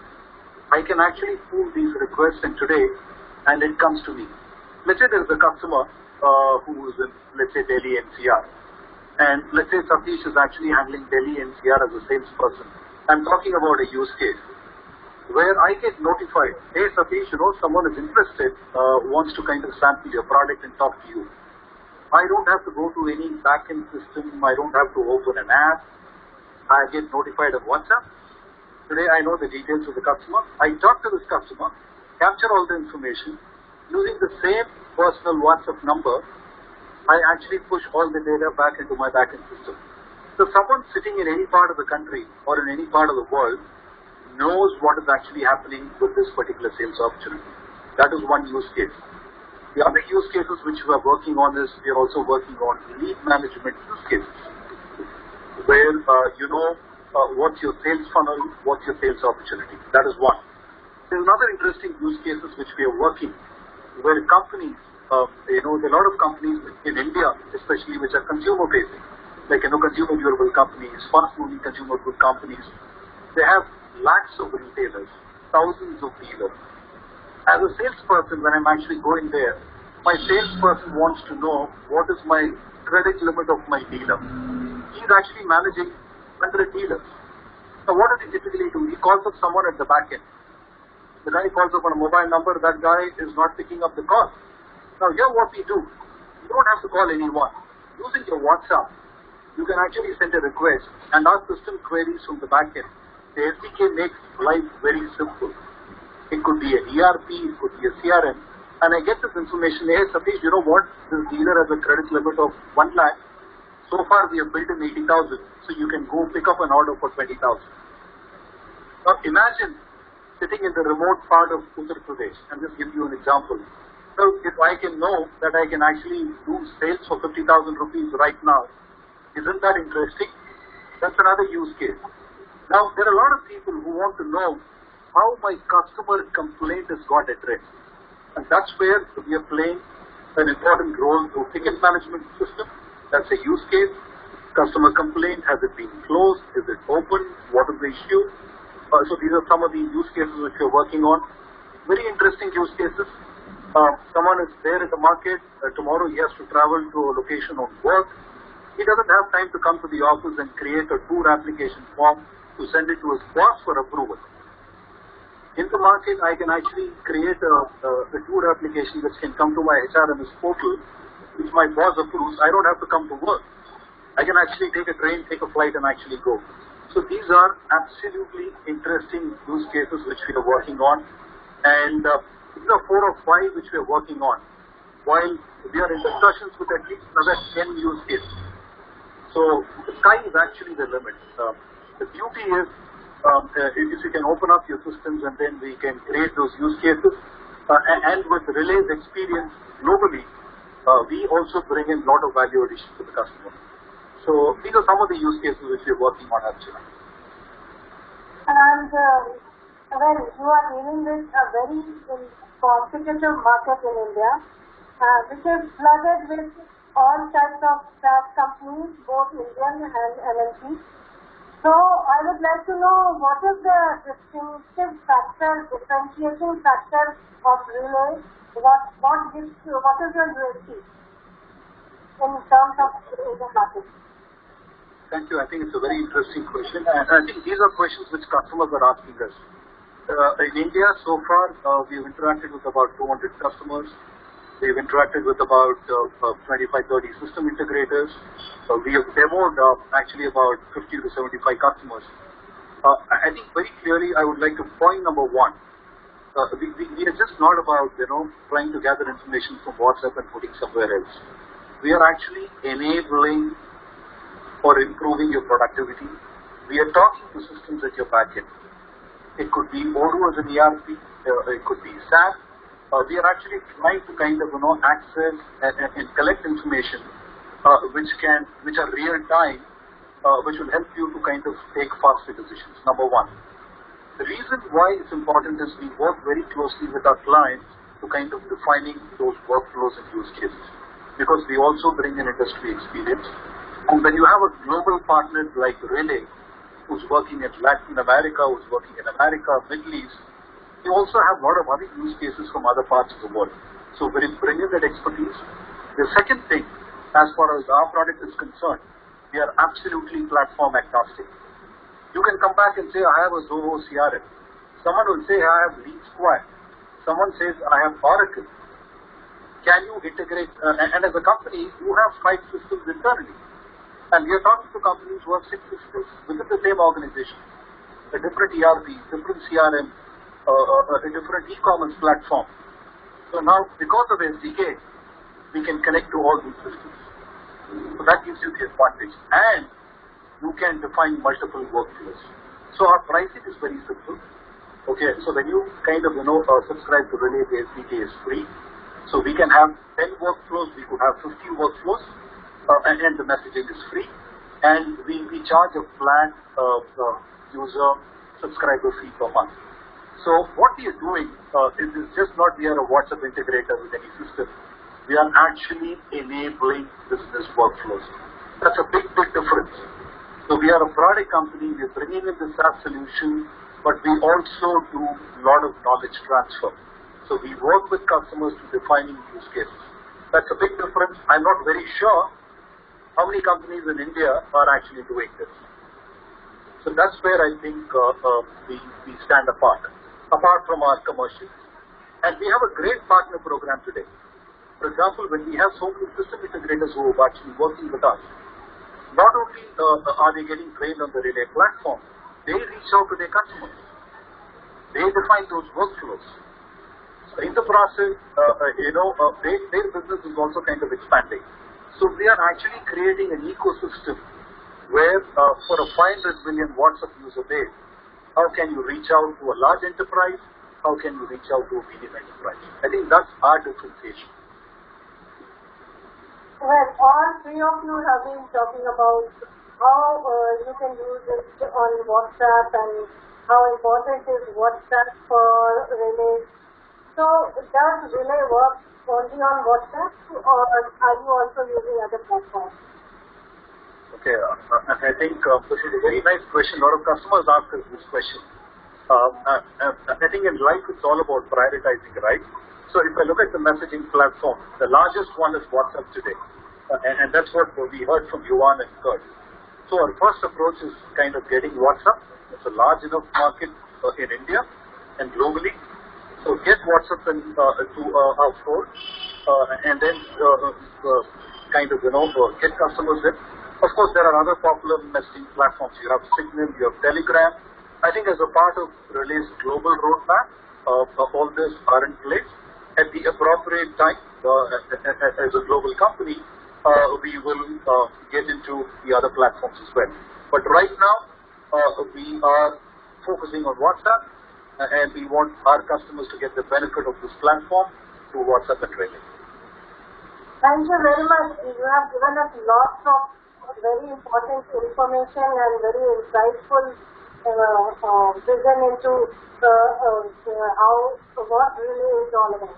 F: I can actually pull these requests in today, and it comes to me. Let's say there's a customer who is in, let's say, Delhi NCR. And let's say Satish is actually handling Delhi NCR as a salesperson. I'm talking about a use case where I get notified, hey Satish, someone is interested, wants to kind of sample your product and talk to you. I don't have to go to any back-end system. I don't have to open an app. I get notified on WhatsApp. Today I know the details of the customer. I talk to this customer, capture all the information. Using the same personal WhatsApp number, I actually push all the data back into my backend system. So someone sitting in any part of the country or in any part of the world knows what is actually happening with this particular sales opportunity. That is one use case. The other use cases which we are working on is we are also working on lead management use cases, where what's your sales funnel, what's your sales opportunity. That is one. There's another interesting use cases which we are working, where companies, there are a lot of companies in India, especially which are consumer facing, like consumer durable companies, fast moving consumer good companies. They have lakhs of retailers, thousands of dealers. As a salesperson, when I'm actually going there, my salesperson wants to know what is my credit limit of my dealer. He's actually managing 100 dealers. So what does he typically do? He calls up someone at the back end. The guy calls up on a mobile number, that guy is not picking up the call. Now here what we do, you don't have to call anyone. Using your WhatsApp, you can actually send a request and ask system queries from the back end. The SDK makes life very simple. It could be an ERP, it could be a CRM, and I get this information, hey Satish, you know what, this dealer has a credit limit of 1 lakh. So far we have built in 80,000, so you can go pick up an order for 20,000. Now imagine sitting in the remote part of Uttar Pradesh, and just give you an example. So if I can know that I can actually do sales for 50,000 rupees right now, isn't that interesting? That's another use case. Now there are a lot of people who want to know how my customer complaint has got addressed. And that's where we are playing an important role through ticket management system. That's a use case. Customer complaint, has it been closed? Is it open? What is the issue? So these are some of the use cases which we're working on. Very interesting use cases. Someone is there in the market. Tomorrow he has to travel to a location on work. He doesn't have time to come to the office and create a tour application form to send it to his boss for approval. In the market, I can actually create a tour application which can come to my HRMS portal, which my boss approves. I don't have to come to work. I can actually take a train, take a flight, and actually go. So these are absolutely interesting use cases which we are working on. And these are 4 or 5 which we are working on, while we are in discussions with at least another 10 use cases. So the sky is actually the limit. The beauty is if you can open up your systems and then we can create those use cases. And with RELE's experience globally, we also bring in a lot of value addition to the customer. So these are some of the use cases which we are working on actually.
A: And well, you are dealing with a very competitive market in India, which is flooded with all types of SaaS companies, both Indian and MNC. So I would like to know what is the differentiating factor of RELE? What is your USP in terms of the market?
F: Thank you. I think it's a very interesting question. And I think these are questions which customers are asking us. In India, so far, we've interacted with about 200 customers. We've interacted with about 25-30 system integrators. We have demoed actually about 50 to 75 customers. I think very clearly, I would like to point number 1. We are just not about, trying to gather information from WhatsApp and putting somewhere else. We are actually enabling or improving your productivity. We are talking to systems at your backend. It could be Odoo as an ERP, it could be SaaS. We are actually trying to kind of access and collect information which are real time, which will help you to kind of take faster decisions. Number 1. The reason why it's important is we work very closely with our clients to kind of defining those workflows and use cases, because we also bring in industry experience. And when you have a global partner like RELE, who's working in Latin America, who's working in America, Middle East, you also have a lot of other use cases from other parts of the world. So we bring in that expertise. The second thing, as far as our product is concerned, we are absolutely platform agnostic. You can come back and say, I have a Zoho CRM. Someone will say, I have Lead Square. Someone says, I have Oracle. Can you integrate? And as a company, you have 5 systems internally. And we are talking to companies who have 6 systems within the same organization, a different ERP, different CRM, a different e-commerce platform. So now, because of SDK, we can connect to all these systems. So that gives you the advantage. And you can define multiple workflows. So our pricing is very simple. Okay, so when you kind of, subscribe to RELE, the SDK is free. So we can have 10 workflows, we could have 50 workflows. And the messaging is free, and we charge a flat user subscriber fee per month. So what we are doing is just not we are a WhatsApp integrator with any system. We are actually enabling business workflows. That's a big difference. So we are a product company, we are bringing in the SaaS solution, but we also do a lot of knowledge transfer. So we work with customers to defining use cases. That's a big difference. I'm not very sure how many companies in India are actually doing this. So that's where I think we stand apart from our commercials. And we have a great partner program today. For example, when we have so many system integrators who are actually working with us, not only are they getting trained on the RELE platform, they reach out to their customers. They define those workflows. So in the process, their business is also kind of expanding. So we are actually creating an ecosystem where for a 500 million WhatsApp user base, how can you reach out to a large enterprise? How can you reach out to a medium enterprise? I think that's our differentiation.
A: Well, all 3 of you have been talking about how you can use it on WhatsApp and how important is WhatsApp for RELE. So does RELE work only on WhatsApp, or are you also using other platforms?
F: Okay, I think this is a very nice question. A lot of customers ask us this question. I think in life it's all about prioritizing, right? So if I look at the messaging platform, the largest one is WhatsApp today. And that's what we heard from Yuan and Kurt. So our first approach is kind of getting WhatsApp. It's a large enough market in India and globally. So get WhatsApp to our fold and then get customers in. Of course, there are other popular messaging platforms. You have Signal, you have Telegram. I think as a part of RELE's global roadmap, all this are in place. At the appropriate time, as a global company, we will get into the other platforms as well. But right now, we are focusing on WhatsApp, and we want our customers to get the benefit of this platform through WhatsApp and RELE.
A: Thank you very much. You have given us lots of very important information and very insightful vision into what RELE is all about.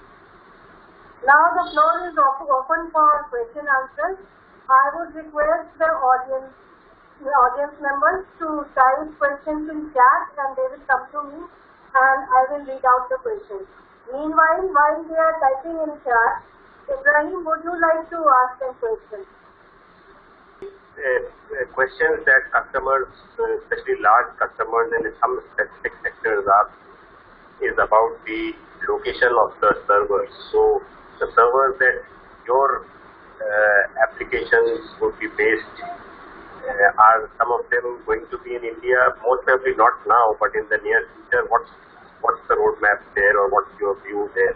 A: Now the floor is open for question answers. I would request the audience members to type questions in chat, and they will come to me, and I will read out the questions. Meanwhile, while they are typing in chat, Ibrahim, would you like to ask them questions?
B: Questions that customers, especially large customers in some specific sectors, ask is about the location of the servers. So the servers that your applications would be based, are some of them going to be in India? Most probably not now, but in the near future, what's the roadmap there, or what's your view there?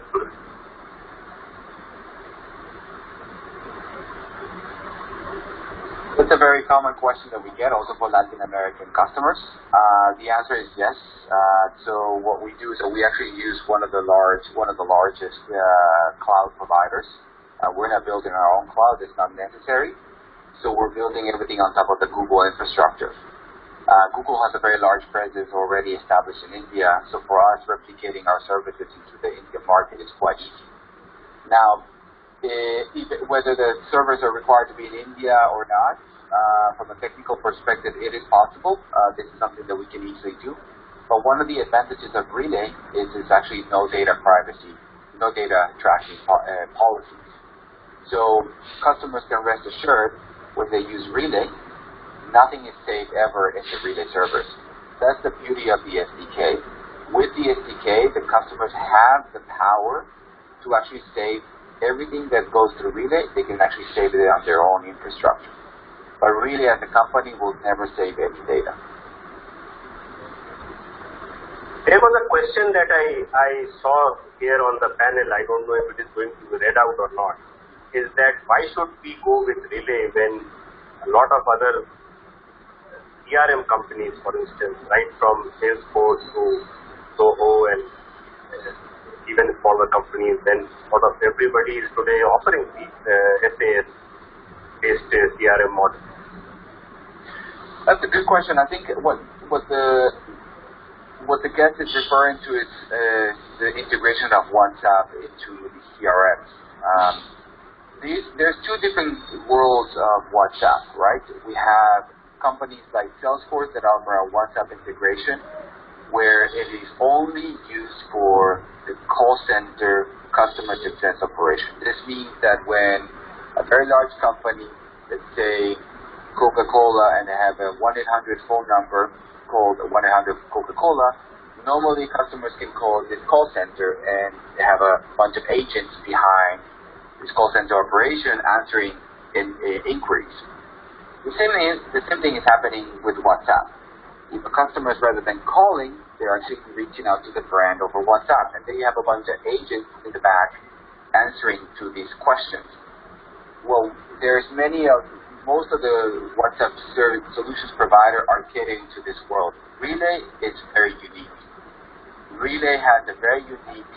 D: It's a very common question that we get also for Latin American customers. The answer is yes. So what we do is that we actually use one of the largest cloud providers. We're not building our own cloud; it's not necessary. So we're building everything on top of the Google infrastructure. Google has a very large presence already established in India, so for us, replicating our services into the Indian market is quite easy. Now, whether the servers are required to be in India or not, from a technical perspective, it is possible. This is something that we can easily do. But one of the advantages of RELE is it's actually no data privacy, no data tracking policies. So customers can rest assured when they use RELE, nothing is saved ever in the RELE servers. That's the beauty of the SDK. With the SDK, the customers have the power to actually save everything that goes through RELE. They can actually save it on their own infrastructure. But RELE as a company will never save any data.
B: There was a question that I saw here on the panel. I don't know if it is going to be read out or not. Is that why should we go with RELE when a lot of other CRM companies, for instance, right from Salesforce to Zoho and even smaller companies, then sort of everybody is today offering these SAS-based CRM models?
D: That's a good question. I think what the guest is referring to is the integration of WhatsApp into the CRMs. There's two different worlds of WhatsApp, right? We have companies like Salesforce that offer a WhatsApp integration where it is only used for the call center customer success operation. This means that when a very large company, let's say Coca-Cola, and they have a 1-800 phone number called 1-800-Coca-Cola, normally customers can call this call center and they have a bunch of agents behind this call center operation answering inquiries. The same thing is happening with WhatsApp. If a customer, rather than calling, they're actually reaching out to the brand over WhatsApp, and then you have a bunch of agents in the back answering to these questions. Well, most of the WhatsApp solutions provider are getting to this world. RELE is very unique. RELE has a very unique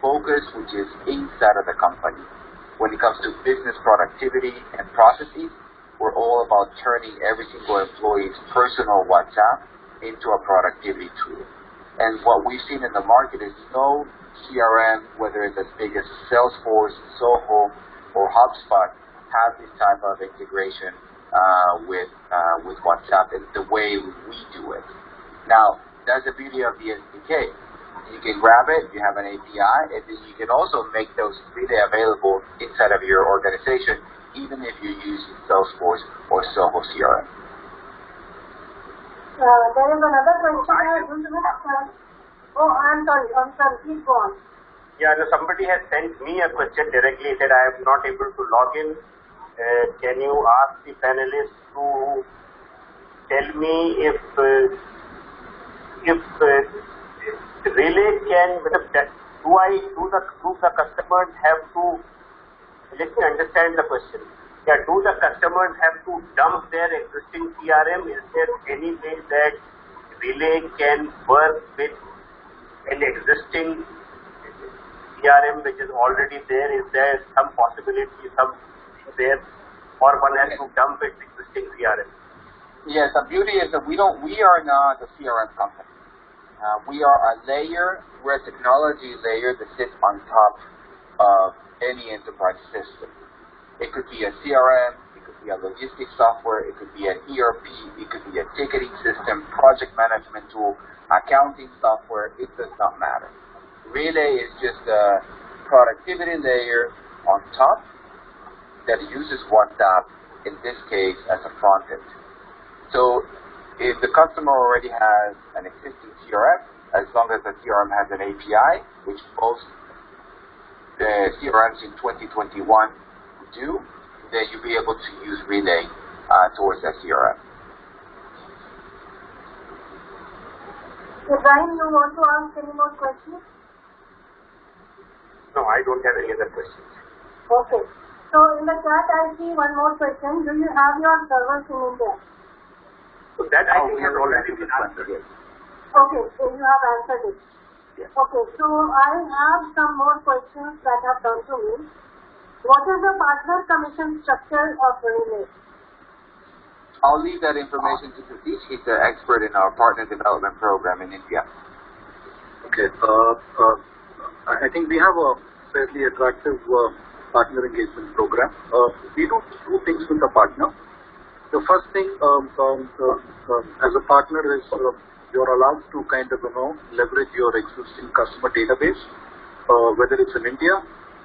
D: focus, which is inside of the company. When it comes to business productivity and processes, we're all about turning every single employee's personal WhatsApp into a productivity tool. And what we've seen in the market is no CRM, whether it's as big as Salesforce, Zoho, or HubSpot, have this type of integration with WhatsApp and the way we do it. Now, that's the beauty of the SDK. You can grab it, you have an API, and then you can also make those freely available inside of your organization, even if you're using Salesforce or Soho CRM.
A: There is another question. I'm sorry, please go on.
B: Yeah, so somebody has sent me a question directly, said I am not able to log in. Can you ask the panelists to tell me if RELE can, do the customers have to, let me understand the question. Yeah, do the customers have to dump their existing CRM? Is there any way that RELE can work with an existing CRM which is already there? Is there some possibility, something there, or one has to dump its existing CRM?
D: Yes, the beauty is that we are not a CRM company. We are a layer, we're a technology layer that sits on top of any enterprise system. It could be a CRM, it could be a logistics software, it could be an ERP, it could be a ticketing system, project management tool, accounting software, it does not matter. RELE is just a productivity layer on top that uses WhatsApp, in this case, as a front end. So if the customer already has an existing CRM, as long as the CRM has an API, which most CRMs in 2021 do, then you'll be able to use RELE towards that CRM.
A: Brian, you want to ask any more questions?
B: No, I don't have any other questions.
A: Okay. So in the chat, I see one more question. Do you have your servers in India?
B: So that I think has already been answered.
A: Okay, so you have answered it.
B: Yes.
A: Okay, so I have some more questions that have come to me. What is the partner commission structure of RELE?
D: I'll leave that information to Satish. He's the expert in our partner development program in India.
F: Okay. I think we have a fairly attractive partner engagement program. We do two things with the partner. The first thing, as a partner, is you're allowed to kind of leverage your existing customer database, whether it's in India.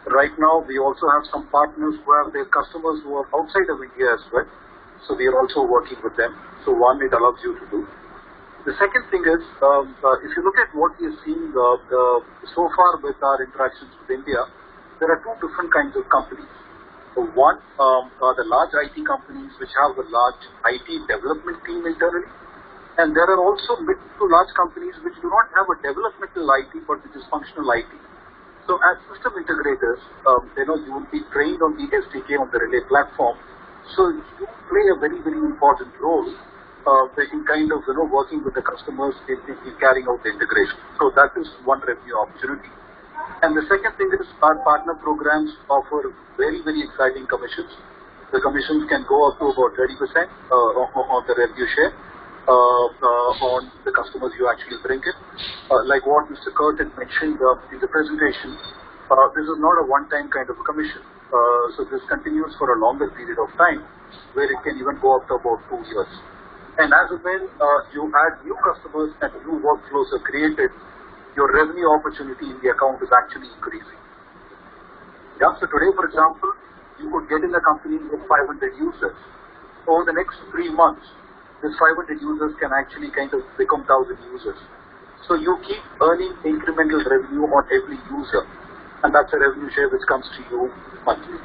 F: Right now, we also have some partners who have their customers who are outside of India as well. So we are also working with them. So one, it allows you to do. The second thing is, if you look at what we are seeing so far with our interactions with India, there are two different kinds of companies. One are the large IT companies which have a large IT development team internally. And there are also mid to large companies which do not have a developmental IT but which is functional IT. So as system integrators, you will be trained on the SDK on the RELE platform. So you play a very, very important role in kind of working with the customers in carrying out the integration. So that is one revenue opportunity. And the second thing is our partner programs offer very, very exciting commissions. The commissions can go up to about 30% on the revenue share on the customers you actually bring in. Like what Mr. Kurt had mentioned in the presentation, this is not a one-time kind of a commission. So this continues for a longer period of time where it can even go up to about 2 years. And as and when you add new customers and new workflows are created, your revenue opportunity in the account is actually increasing. Yeah, so today, for example, you could get in a company with 500 users. Over the next 3 months, this 500 users can actually kind of become 1,000 users. So you keep earning incremental revenue on every user. And that's a revenue share which comes to you monthly.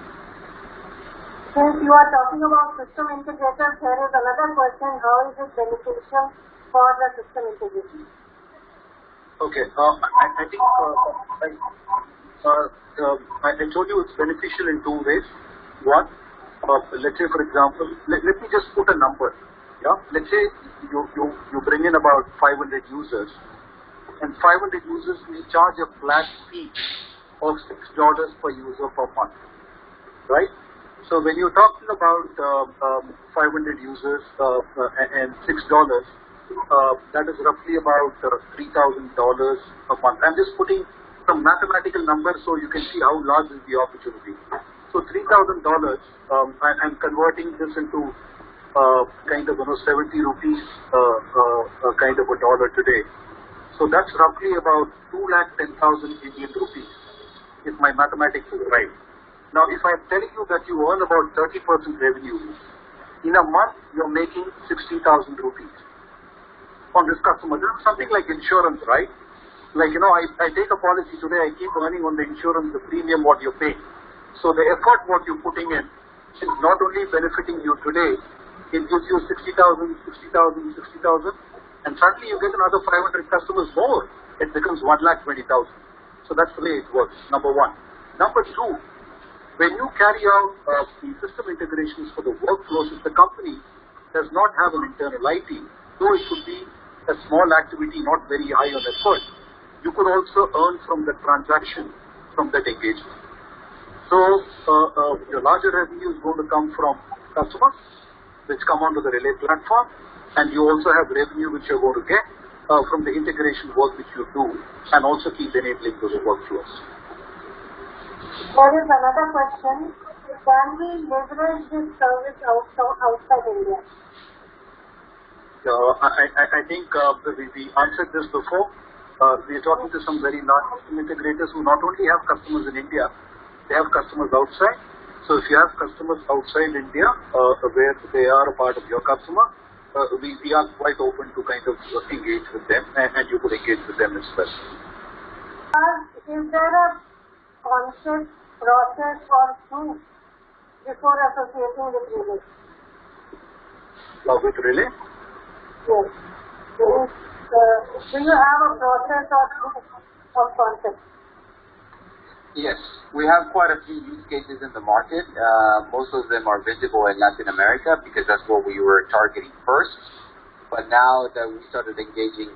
A: Since you are talking about system integrators, there is another question. How is it beneficial for the system integrators?
F: Okay, I think I told you it's beneficial in two ways. One, let's say for example, let me just put a number. Yeah, let's say you bring in about 500 users, and 500 users we charge a flat fee of $6 per user per month, right? So when you're talking about 500 users and $6, that is roughly about $3,000 a month. I'm just putting some mathematical numbers so you can see how large is the opportunity. So $3,000, I'm converting this into kind of 70 rupees kind of a dollar today. So that's roughly about 2,10,000 Indian rupees, if my mathematics is right. Now, if I'm telling you that you earn about 30% revenue, in a month you're making 60,000 rupees on this customer. This is something like insurance, right? Like, I take a policy today, I keep earning on the insurance, the premium what you're paying. So the effort what you're putting in is not only benefiting you today, it gives you 60,000, and suddenly you get another 500 customers more. It becomes 1,20,000. So that's the way it works, number one. Number two, when you carry out the system integrations for the workflows, if the company does not have an internal IT, though it could be a small activity, not very high on effort, you could also earn from the transaction, from that engagement. So your larger revenue is going to come from customers, which come onto the RELE platform, and you also have revenue which you're going to get from the integration work which you do, and also keep enabling those workflows.
A: There is another question. Can we leverage this service outside India?
F: I think we answered this before. We are talking to some very large system integrators who not only have customers in India, they have customers outside. So if you have customers outside India where they are a part of your customer, we are quite open to kind of engage with them, and you could engage with them as well.
A: Is there a conscious process or two before associating with RELE?
F: With RELE?
A: Yes. Do you have a process or two of concept?
D: Yes, we have quite a few use cases in the market. Most of them are visible in Latin America because that's what we were targeting first. But now that we started engaging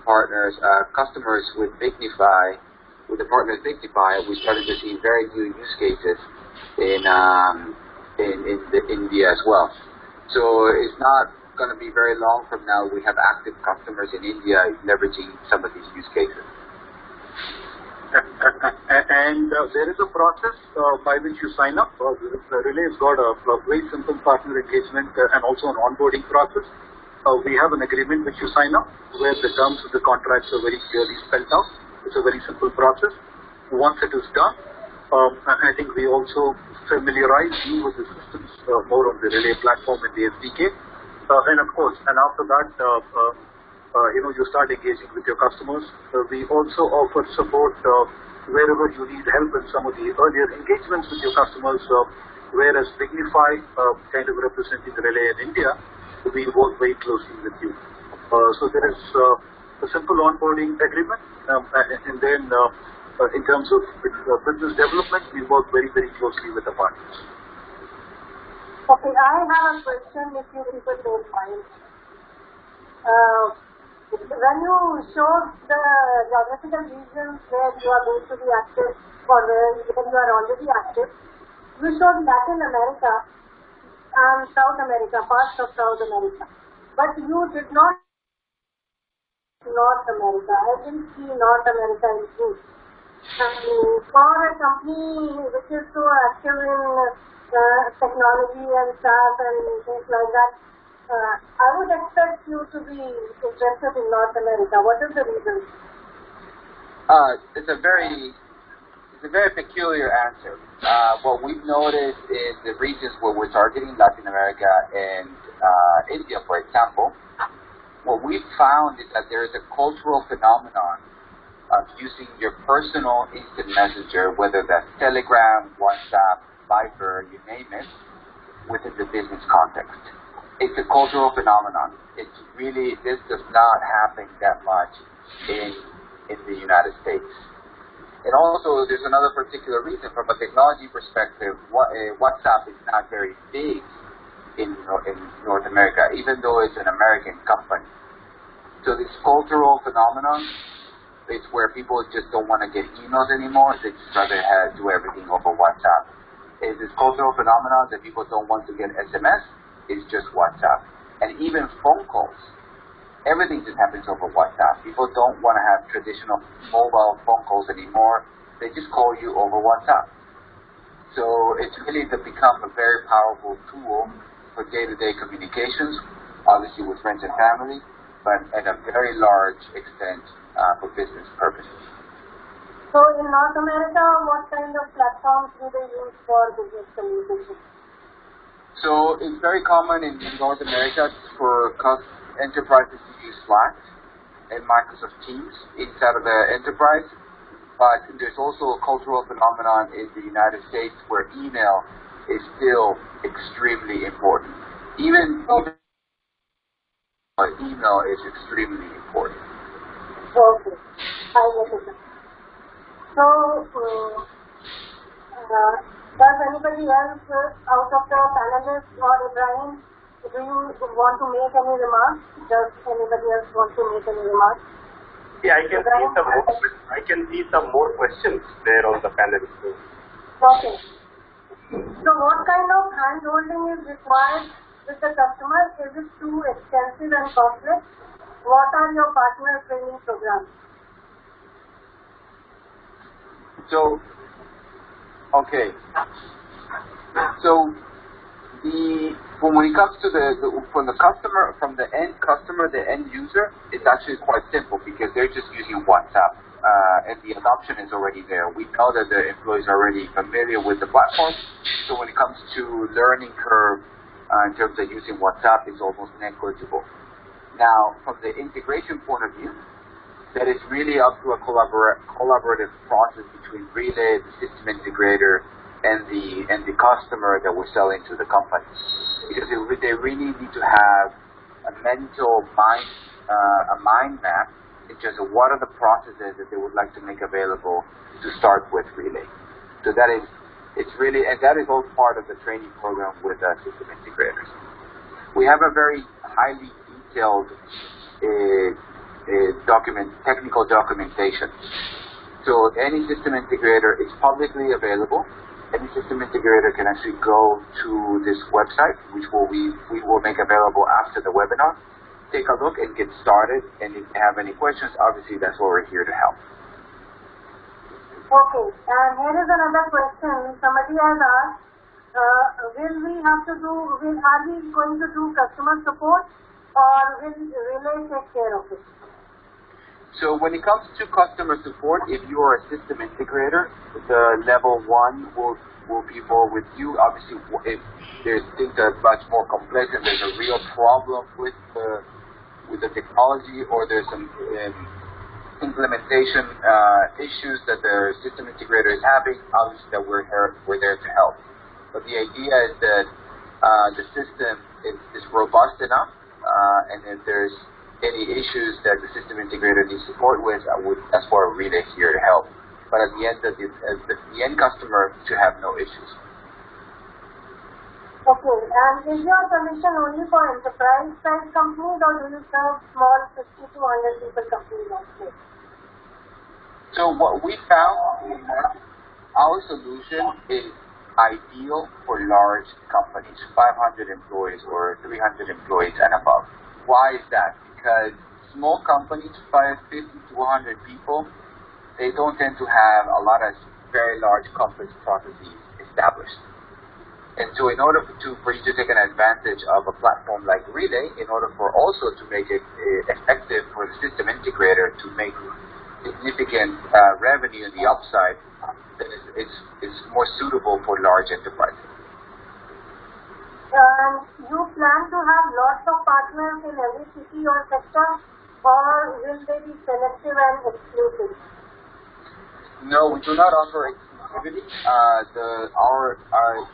D: customers with Dignify, with the partner Dignify, we started to see very new use cases in India as well. So it's not going to be very long from now. We have active customers in India leveraging some of these use cases.
F: And there is a process by which you sign up. RELE has got a very simple partner engagement and also an onboarding process. We have an agreement which you sign up where the terms of the contracts are very clearly spelled out. It's a very simple process. Once it is done, I think we also familiarize you with the systems more on the RELE platform and the SDK. And of course, and after that, you start engaging with your customers. We also offer support wherever you need help in some of the earlier engagements with your customers, whereas Dignify, kind of representing RELE in India, we work very closely with you. So there is a simple onboarding agreement, and then in terms of business development, we work very, very closely with the partners.
A: Okay, I have a question if you people don't mind. When you showed the geographical regions where you are going to be active or where you are already active, you showed Latin America and South America, parts of South America. But you did not North America. I didn't see North America in use. For a company which is so active in technology and SaaS and things like that, I would expect you to be interested in North America. What is the reason?
D: It's a very peculiar answer. What we've noticed in the regions where we're targeting, Latin America and India, for example, what we've found is that there is a cultural phenomenon of using your personal instant messenger, whether that's Telegram, WhatsApp, Viber, you name it, within the business context. It's a cultural phenomenon. This does not happen that much in the United States. And also, there's another particular reason. From a technology perspective, WhatsApp is not very big in North America, even though it's an American company. So this cultural phenomenon is where people just don't want to get emails anymore. They just rather do everything over WhatsApp. It's this cultural phenomenon that people don't want to get SMS. It's just WhatsApp. And even phone calls. Everything just happens over WhatsApp. People don't want to have traditional mobile phone calls anymore. They just call you over WhatsApp. So it's really become a very powerful tool for day-to-day communications, obviously with friends and family, but at a very large extent for business purposes.
A: So in North America, what kind of platforms do they use for business communication?
D: So it's very common in North America for enterprises to use Slack and Microsoft Teams inside of the enterprise, but there's also a cultural phenomenon in the United States where email is still extremely important. Even email is extremely important.
A: Okay, I get it. So, does anybody else out of the panelists or Ibrahim, do you want to make any remarks? Does anybody else want to make any remarks?
B: Yeah, I can see some more questions there on the panel.
A: Okay. So what kind of hand-holding is required with the customer? Is it too extensive and complex? What are your partner training programs?
D: So, okay. So, when it comes to from the end customer, the end user, it's actually quite simple because they're just using WhatsApp, and the adoption is already there. We know that the employees are already familiar with the platform. So when it comes to learning curve in terms of using WhatsApp, it's almost negligible. Now, from the integration point of view, that is really up to a collaborative process between RELE, the system integrator, and the customer that we're selling to the company. Because they really need to have a mental mind map in terms of what are the processes that they would like to make available to start with RELE. So that is all part of the training program with system integrators. We have a very highly detailed technical documentation. So any system integrator is publicly available. Any system integrator can actually go to this website, which we will make available after the webinar. Take a look and get started. And if you have any questions, obviously that's what we're here to help.
A: Okay, and here is another question. Somebody has asked, are we going to do customer support, or will RELE take care of it?
D: So when it comes to customer support, if you are a system integrator, the level 1 will be more with you. Obviously, if there's things that are much more complex and there's a real problem with the technology, or there's some implementation issues that the system integrator is having, obviously that we're there to help. But the idea is that the system is robust enough, and if there's any issues that the system integrator needs support with, that's why RELE is here to help. But at the end, the end customer should have no issues.
A: Okay, and is your solution only for enterprise-size companies, or do you serve small 50 to 100 people companies also?
D: So what we found is that our solution is ideal for large companies, 500 employees or 300 employees and above. Why is that? Because small companies, 50 to 100 people, they don't tend to have a lot of very large complex processes established. And so in order for you to take an advantage of a platform like RELE, in order for also to make it effective for the system integrator to make significant revenue in the upside, then it's more suitable for large enterprises.
A: You plan to have lots of partners in every city or sector, or will they be selective and exclusive?
D: No, we do not offer exclusivity.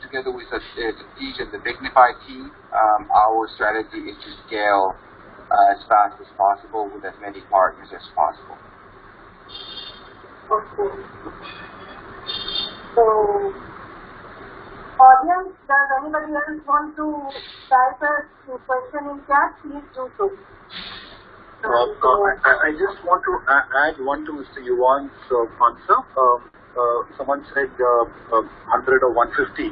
D: Together with the Teach and the Dignify team, our strategy is to scale as fast as possible with as many partners as possible.
A: Okay. So, audience, does anybody else want to type a question in chat? Please do so.
F: I just want to add one to Mr. Yuvan's answer. Someone said 100 or 150.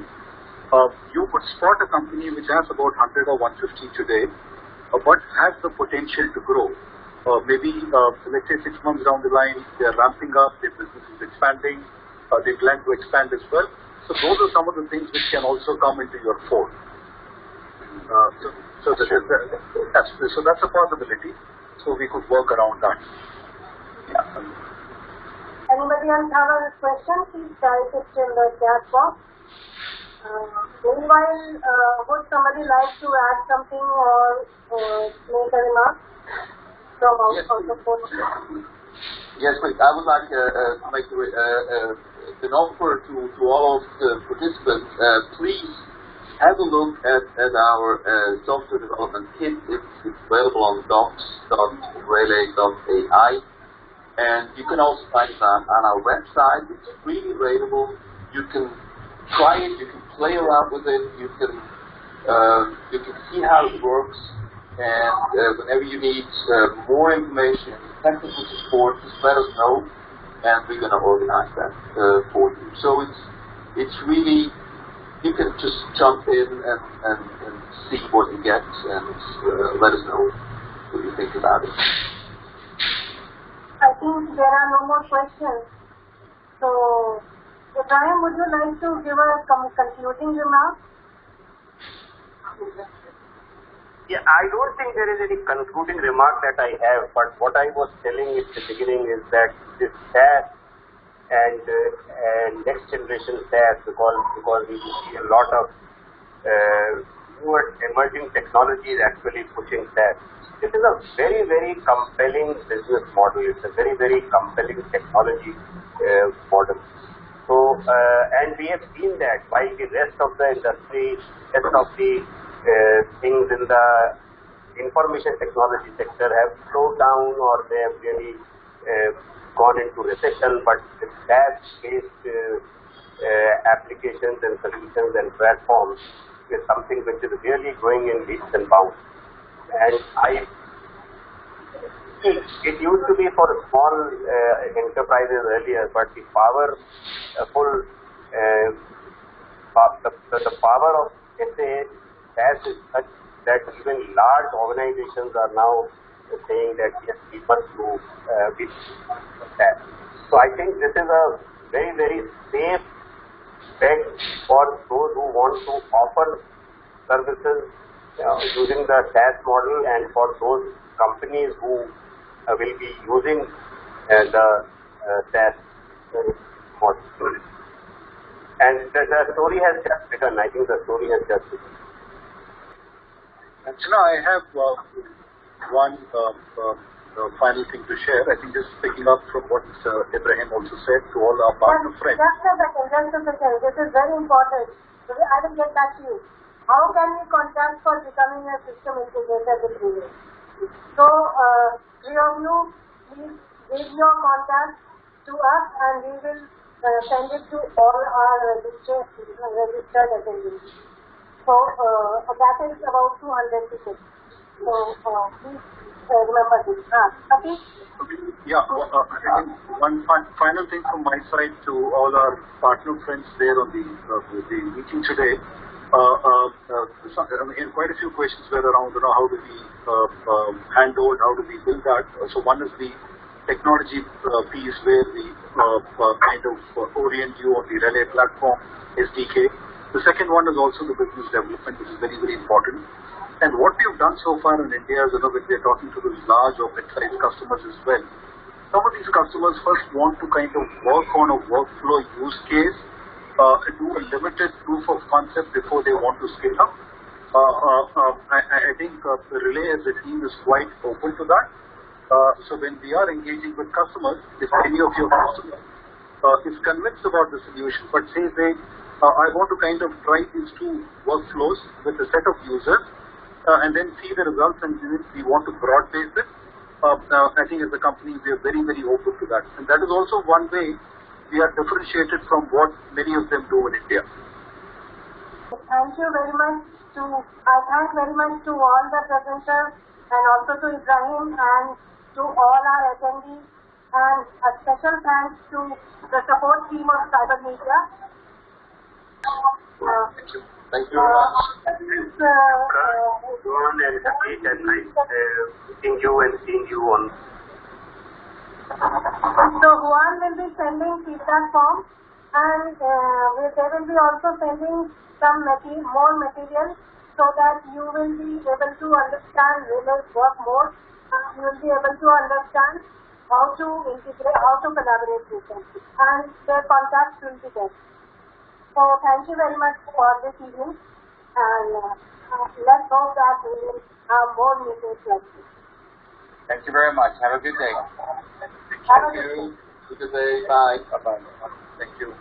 F: You could spot a company which has about 100 or 150 today, but has the potential to grow. Maybe, let's say 6 months down the line, they're ramping up, their business is expanding, they plan to expand as well. So those are some of the things which can also come into your fold. So that's a possibility. So we could work around that.
A: Anybody else have a question? Please type it in the chat box. Meanwhile, would somebody like to add something or make a remark from out the phone?
E: Yes, please. I would like to make an offer to all of the participants. Please have a look at our software development kit. It's available on docs.RELE.AI. And you can also find it on our website. It's freely available. You can try it. You can play around with it. You can see how it works. And whenever you need more information, technical support, just let us know, and we're going to organize that for you. So it's really, you can just jump in and see what you get, and let us know what you think about it.
A: I think there are no more questions. So, Ibrahim, would you like to give a concluding remark?
B: Yeah, I don't think there is any concluding remark that I have, but what I was telling at the beginning is that this SaaS and next generation SaaS, because we see a lot of newer emerging technologies actually pushing SaaS. This is a very, very compelling business model. It's a very, very compelling technology model. So, and we have seen that while the rest of the industry, rest of the things in the information technology sector have slowed down or they have really gone into recession, but the SaaS-based applications and solutions and platforms is something which is really growing in leaps and bounds. And it used to be for small enterprises earlier, but the power, the power of SaaS is such that even large organizations are now saying that yes, we must do with SaaS. So I think this is a very, very safe bet for those who want to offer services using the SaaS model, and for those companies who will be using the SaaS model. And the story has just begun. I think the story has just begun.
F: And so now I have one final thing to share. I think just picking up from what Ibrahim also said to all our partner friends.
A: Just a second. This is very important. I will get back to you. How can we contact for becoming a system integrator with RELE? So, three of you, please give your contact to us and we will send it to all our registered attendees. So, that is about 200 tickets. So, please remember this. Okay?
F: Yeah, I think one final thing from my side to all our partner friends there on the meeting today. Quite a few questions were around, how do we handle, how do we build that? So one is the technology piece where we kind of orient you on the RELE platform, SDK. The second one is also the business development, which is very, very important. And what we have done so far in India is, when we are talking to those large or mid-sized customers as well, some of these customers first want to kind of work on a workflow use case, do a limited proof of concept before they want to scale up. I think RELE as a team is quite open to that. So when we are engaging with customers, if any of your customers is convinced about the solution, but says I want to kind of try these two workflows with a set of users and then see the results, and we want to broad base it. I think as a company we are very, very open to that, and that is also one way we are differentiated from what many of them do in India.
A: Thank you very much I thank very much to all the presenters and also to Ibrahim and to all our attendees, and a special thanks to the support team of Cyber Media.
E: Thank you. Thank you very much.
B: Everyone, and happy and nice meeting you and seeing you on.
A: So Juan will be sending feedback form, and they will be also sending some more material so that you will be able to understand RELE's work more. You will be able to understand how to integrate, how to collaborate with them, and their contacts will be there. So thank you very much for this evening, and let's hope that we will have more meetings like this.
D: Thank you very much. Have a good day.
A: Have a good day.
E: Good day. Bye.
F: Bye-bye. Thank you.